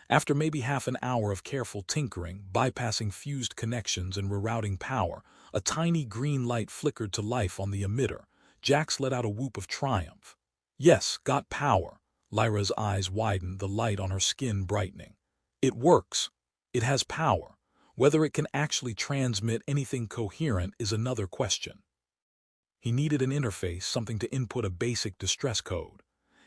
After maybe half an hour of careful tinkering, bypassing fused connections and rerouting power, a tiny green light flickered to life on the emitter. Jax let out a whoop of triumph. "Yes, got power." Lyra's eyes widened, the light on her skin brightening. "It works. It has power. Whether it can actually transmit anything coherent is another question." He needed an interface, something to input a basic distress code.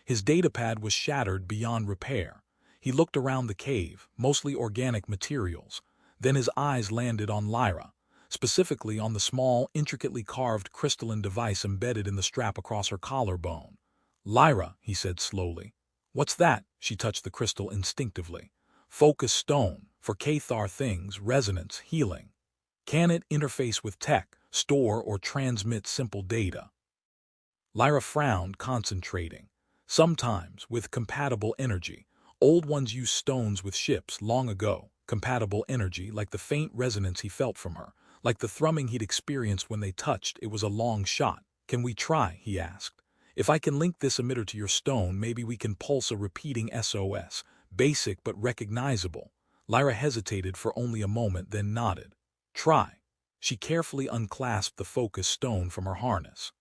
His datapad was shattered beyond repair. He looked around the cave, mostly organic materials. Then his eyes landed on Lyra, specifically on the small, intricately carved crystalline device embedded in the strap across her collarbone. "Lyra," he said slowly. "What's that?" She touched the crystal instinctively. "Focus stone, for Cathar things, resonance, healing. Can it interface with tech, store or transmit simple data?" Lyra frowned, concentrating. "Sometimes, with compatible energy. Old ones used stones with ships long ago. Compatible energy, like the faint resonance he felt from her, like the thrumming he'd experienced when they touched. It was a long shot. "Can we try?" he asked. "If I can link this emitter to your stone, maybe we can pulse a repeating SOS. Basic but recognizable." Lyra hesitated for only a moment, then nodded. "Try." She carefully unclasped the focus stone from her harness.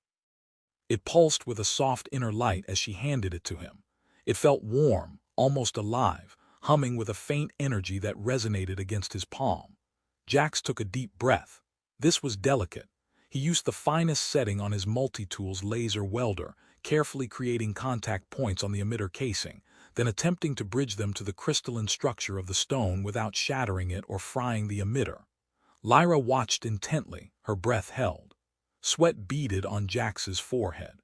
It pulsed with a soft inner light as she handed it to him. It felt warm, almost alive, humming with a faint energy that resonated against his palm. Jax took a deep breath. This was delicate. He used the finest setting on his multi-tool's laser welder, carefully creating contact points on the emitter casing, then attempting to bridge them to the crystalline structure of the stone without shattering it or frying the emitter. Lyra watched intently, her breath held. Sweat beaded on Jax's forehead.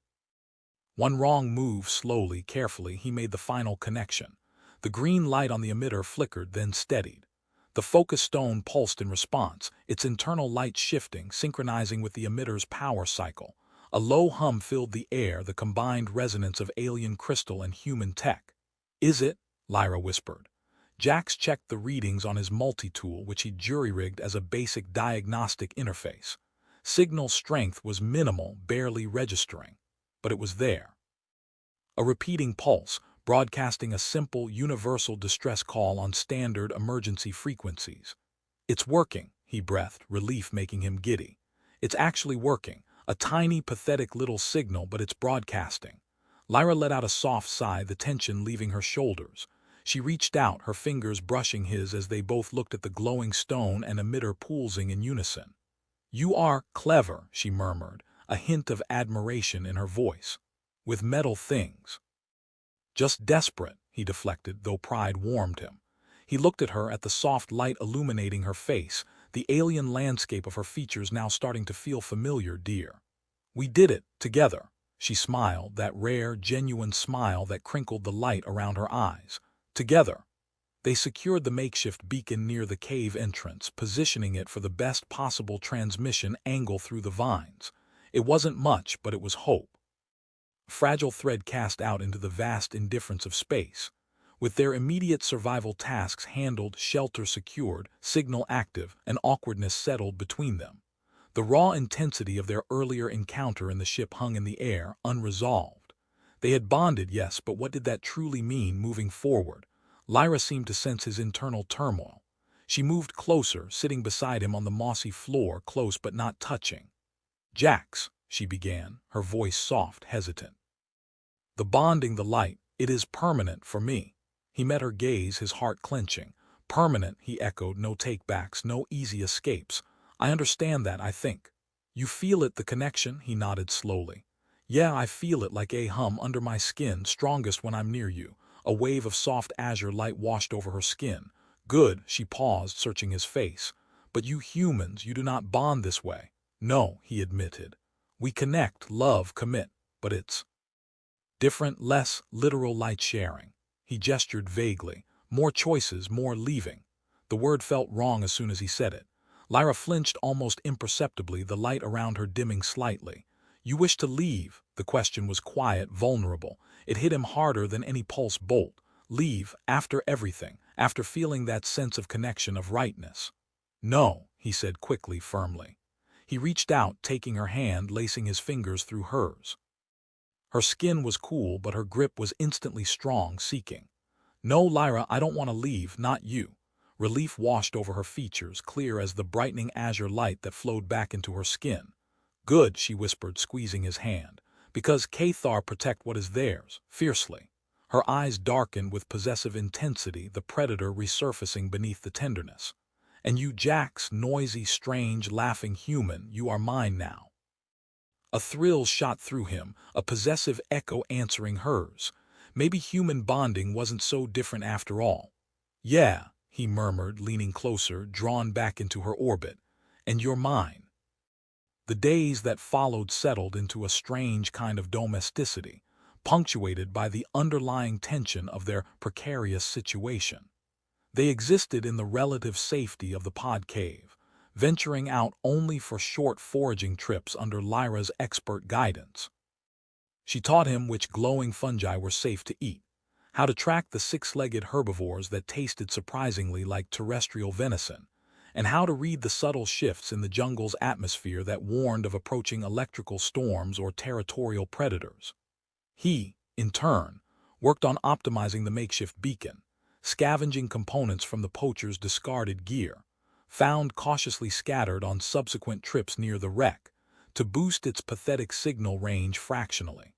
One wrong move, slowly, carefully, he made the final connection. The green light on the emitter flickered, then steadied. The focus stone pulsed in response, its internal light shifting, synchronizing with the emitter's power cycle. A low hum filled the air, the combined resonance of alien crystal and human tech. "Is it?" Lyra whispered. Jax checked the readings on his multi-tool, which he jury-rigged as a basic diagnostic interface. Signal strength was minimal, barely registering. But it was there. A repeating pulse, broadcasting a simple, universal distress call on standard emergency frequencies. "It's working," he breathed, relief making him giddy. It's actually working. A tiny, pathetic little signal, but it's broadcasting. Lyra let out a soft sigh, the tension leaving her shoulders. She reached out, her fingers brushing his as they both looked at the glowing stone and emitter pulsing in unison. "You are clever," she murmured, a hint of admiration in her voice. "With metal things." "Just desperate," he deflected, though pride warmed him. He looked at her, at the soft light illuminating her face, the alien landscape of her features now starting to feel familiar, dear. "We did it, together." She smiled, that rare, genuine smile that crinkled the light around her eyes. "Together." They secured the makeshift beacon near the cave entrance, positioning it for the best possible transmission angle through the vines. It wasn't much, but it was hope. A fragile thread cast out into the vast indifference of space. With their immediate survival tasks handled, shelter secured, signal active, and awkwardness settled between them. The raw intensity of their earlier encounter in the ship hung in the air, unresolved. They had bonded, yes, but what did that truly mean moving forward? Lyra seemed to sense his internal turmoil. She moved closer, sitting beside him on the mossy floor, close but not touching. "Jax," she began, her voice soft, hesitant. "The bonding, the light, it is permanent for me." He met her gaze, his heart clenching. "Permanent," he echoed, "no takebacks, no easy escapes. I understand that, I think." "You feel it, the connection?" He nodded slowly. "Yeah, I feel it like a hum under my skin, strongest when I'm near you." A wave of soft azure light washed over her skin. "Good," she paused, searching his face. "But you humans, you do not bond this way." "No," he admitted. "We connect, love, commit, but it's different, less literal light sharing." He gestured vaguely. "More choices, more leaving." The word felt wrong as soon as he said it. Lyra flinched almost imperceptibly, the light around her dimming slightly. "You wish to leave?" The question was quiet, vulnerable. It hit him harder than any pulse bolt. "Leave, after everything, after feeling that sense of connection, of rightness." "No," he said quickly, firmly. He reached out, taking her hand, lacing his fingers through hers. Her skin was cool, but her grip was instantly strong, seeking. "No, Lyra, I don't want to leave, not you." Relief washed over her features, clear as the brightening azure light that flowed back into her skin. "Good," she whispered, squeezing his hand. "Because Cathar protect what is theirs," fiercely. Her eyes darkened with possessive intensity, the predator resurfacing beneath the tenderness. "And you, Jax, noisy, strange, laughing human, you are mine now." A thrill shot through him, a possessive echo answering hers. Maybe human bonding wasn't so different after all. "Yeah," he murmured, leaning closer, drawn back into her orbit. "And you're mine." The days that followed settled into a strange kind of domesticity, punctuated by the underlying tension of their precarious situation. They existed in the relative safety of the pod cave, venturing out only for short foraging trips under Lyra's expert guidance. She taught him which glowing fungi were safe to eat, how to track the six-legged herbivores that tasted surprisingly like terrestrial venison, and how to read the subtle shifts in the jungle's atmosphere that warned of approaching electrical storms or territorial predators. He, in turn, worked on optimizing the makeshift beacon, scavenging components from the poacher's discarded gear, found cautiously scattered on subsequent trips near the wreck, to boost its pathetic signal range fractionally.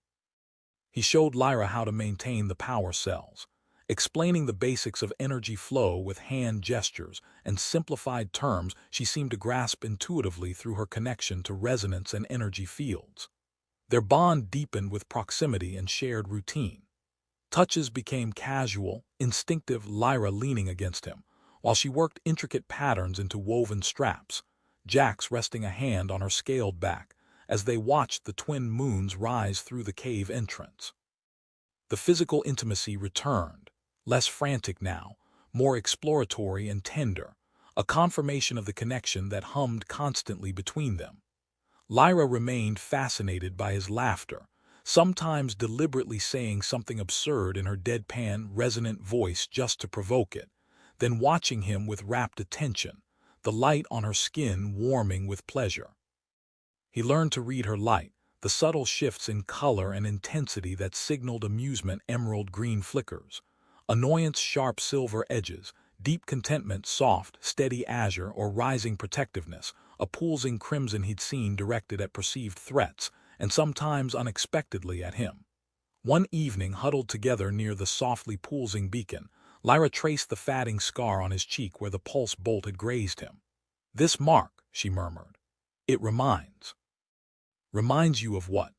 He showed Lyra how to maintain the power cells, explaining the basics of energy flow with hand gestures and simplified terms she seemed to grasp intuitively through her connection to resonance and energy fields. Their bond deepened with proximity and shared routine. Touches became casual, instinctive, Lyra leaning against him, while she worked intricate patterns into woven straps, Jax resting a hand on her scaled back, as they watched the twin moons rise through the cave entrance. The physical intimacy returned, less frantic now, more exploratory and tender, a confirmation of the connection that hummed constantly between them. Lyra remained fascinated by his laughter, sometimes deliberately saying something absurd in her deadpan, resonant voice just to provoke it, then watching him with rapt attention, the light on her skin warming with pleasure. He learned to read her light, the subtle shifts in color and intensity that signaled amusement, emerald green flickers, annoyance, sharp silver edges, deep contentment, soft, steady azure, or rising protectiveness, a pulsing crimson he'd seen directed at perceived threats, and sometimes unexpectedly at him. One evening, huddled together near the softly pulsing beacon, Lyra traced the fatting scar on his cheek where the pulse bolt had grazed him. "This mark," she murmured. "It reminds." "Reminds you of what?"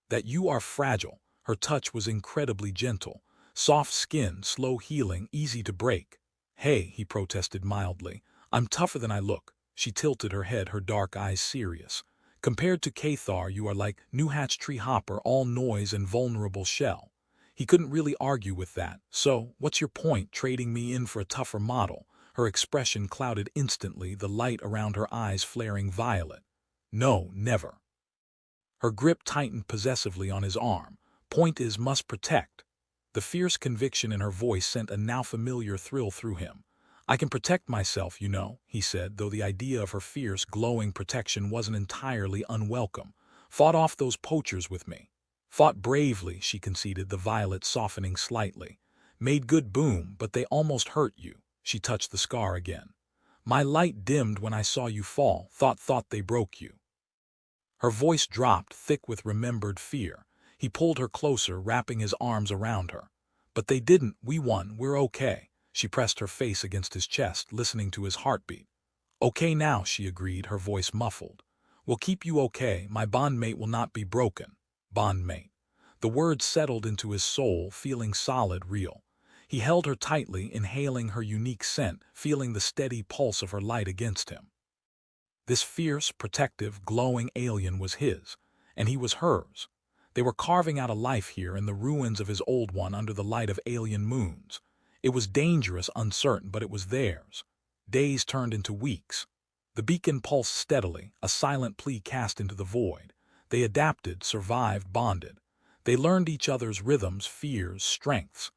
"That you are fragile." Her touch was incredibly gentle. Soft skin, slow healing, easy to break. "Hey," he protested mildly, "I'm tougher than I look." She tilted her head, her dark eyes serious. "Compared to Cathar, you are like new-hatched tree hopper, all noise and vulnerable shell." He couldn't really argue with that. "So, what's your point, trading me in for a tougher model?" Her expression clouded instantly, the light around her eyes flaring violet. "No, never." Her grip tightened possessively on his arm. "Point is, must protect." The fierce conviction in her voice sent a now-familiar thrill through him. "I can protect myself, you know," he said, though the idea of her fierce, glowing protection wasn't entirely unwelcome. "Fought off those poachers with me." "Fought bravely," she conceded, the violet softening slightly. "Made good boom, but they almost hurt you." She touched the scar again. "My light dimmed when I saw you fall. Thought they broke you." Her voice dropped, thick with remembered fear. He pulled her closer, wrapping his arms around her. "But they didn't. We won. We're okay." She pressed her face against his chest, listening to his heartbeat. "Okay now," she agreed, her voice muffled. "We'll keep you okay. My bondmate will not be broken." Bondmate. The word settled into his soul, feeling solid, real. He held her tightly, inhaling her unique scent, feeling the steady pulse of her light against him. This fierce, protective, glowing alien was his, and he was hers. They were carving out a life here in the ruins of his old one under the light of alien moons. It was dangerous, uncertain, but it was theirs. Days turned into weeks. The beacon pulsed steadily, a silent plea cast into the void. They adapted, survived, bonded. They learned each other's rhythms, fears, strengths.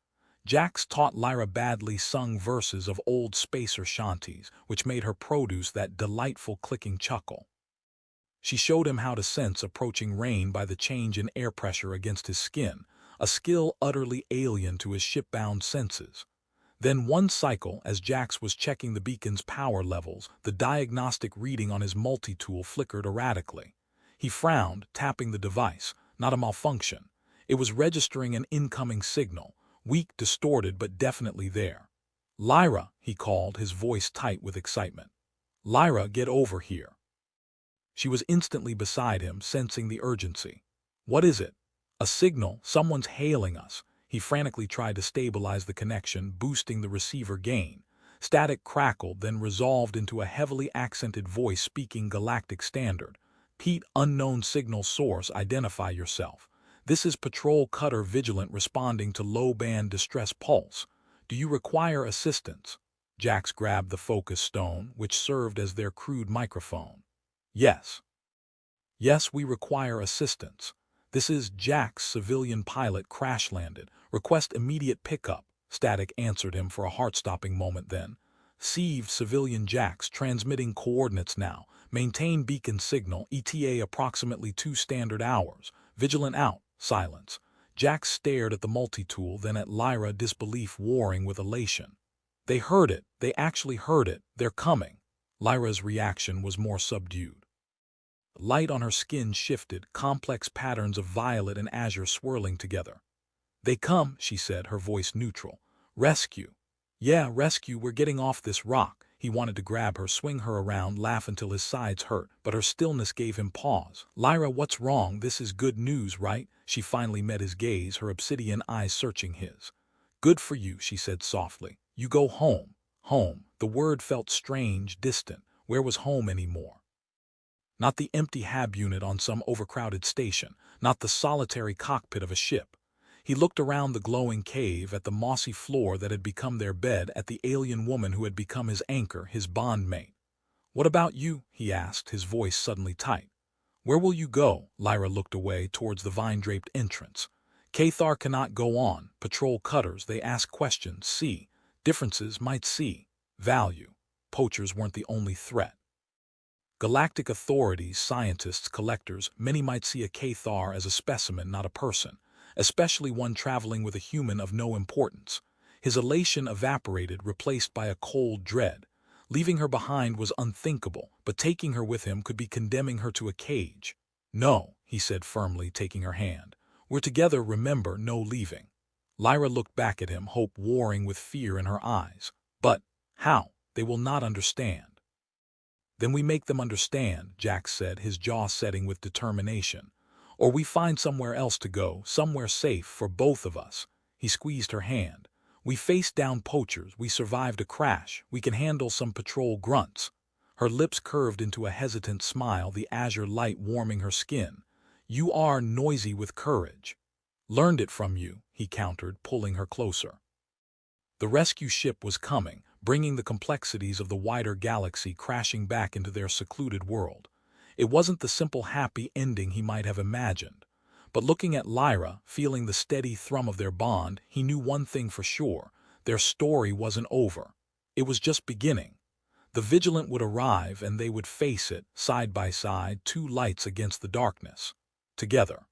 Jax taught Lyra badly sung verses of old spacer shanties, which made her produce that delightful clicking chuckle. She showed him how to sense approaching rain by the change in air pressure against his skin, a skill utterly alien to his shipbound senses. Then one cycle, as Jax was checking the beacon's power levels, the diagnostic reading on his multi-tool flickered erratically. He frowned, tapping the device. Not a malfunction. It was registering an incoming signal, weak, distorted, but definitely there. "Lyra," he called, his voice tight with excitement. "Lyra, get over here." She was instantly beside him, sensing the urgency. "What is it?" "A signal. Someone's hailing us." He frantically tried to stabilize the connection, boosting the receiver gain. Static crackled, then resolved into a heavily accented voice speaking galactic standard. "Pete, unknown signal source, identify yourself. This is Patrol Cutter Vigilant responding to low-band distress pulse. Do you require assistance?" Jax grabbed the focus stone, which served as their crude microphone. "Yes. Yes, we require assistance. This is Jax, civilian pilot, crash-landed. Request immediate pickup." Static answered him for a heart-stopping moment then. "Received, civilian Jax, transmitting coordinates now. Maintain beacon signal, ETA approximately 2 standard hours. Vigilant out." Silence. Jax stared at the multi-tool, then at Lyra, disbelief warring with elation. "They heard it. They actually heard it. They're coming." Lyra's reaction was more subdued. The light on her skin shifted, complex patterns of violet and azure swirling together. "They come," she said, her voice neutral. "Rescue." "Yeah, rescue, we're getting off this rock." He wanted to grab her, swing her around, laugh until his sides hurt, but her stillness gave him pause. "Lyra, what's wrong? This is good news, right?" She finally met his gaze, her obsidian eyes searching his. "Good for you," she said softly. "You go home." Home. The word felt strange, distant. Where was home anymore? Not the empty hab unit on some overcrowded station, not the solitary cockpit of a ship. He looked around the glowing cave, at the mossy floor that had become their bed, at the alien woman who had become his anchor, his bondmate. "What about you?" he asked, his voice suddenly tight. "Where will you go?" Lyra looked away towards the vine-draped entrance. "Cathar cannot go on. Patrol cutters, they ask questions, see. Differences, might see. Value. Poachers weren't the only threat. Galactic authorities, scientists, collectors, many might see a Cathar as a specimen, not a person, especially one traveling with a human of no importance." His elation evaporated, replaced by a cold dread. Leaving her behind was unthinkable, but taking her with him could be condemning her to a cage. "No," he said firmly, taking her hand. "We're together, remember, no leaving." Lyra looked back at him, hope warring with fear in her eyes. "But how? They will not understand." "Then we make them understand," Jack said, his jaw setting with determination. "Or we find somewhere else to go, somewhere safe for both of us." He squeezed her hand. "We faced down poachers, we survived a crash, we can handle some patrol grunts." Her lips curved into a hesitant smile, the azure light warming her skin. "You are noisy with courage." "Learned it from you," he countered, pulling her closer. The rescue ship was coming, bringing the complexities of the wider galaxy crashing back into their secluded world. It wasn't the simple happy ending he might have imagined. But looking at Lyra, feeling the steady thrum of their bond, he knew one thing for sure: their story wasn't over. It was just beginning. The Vigilant would arrive, and they would face it, side by side, two lights against the darkness. Together.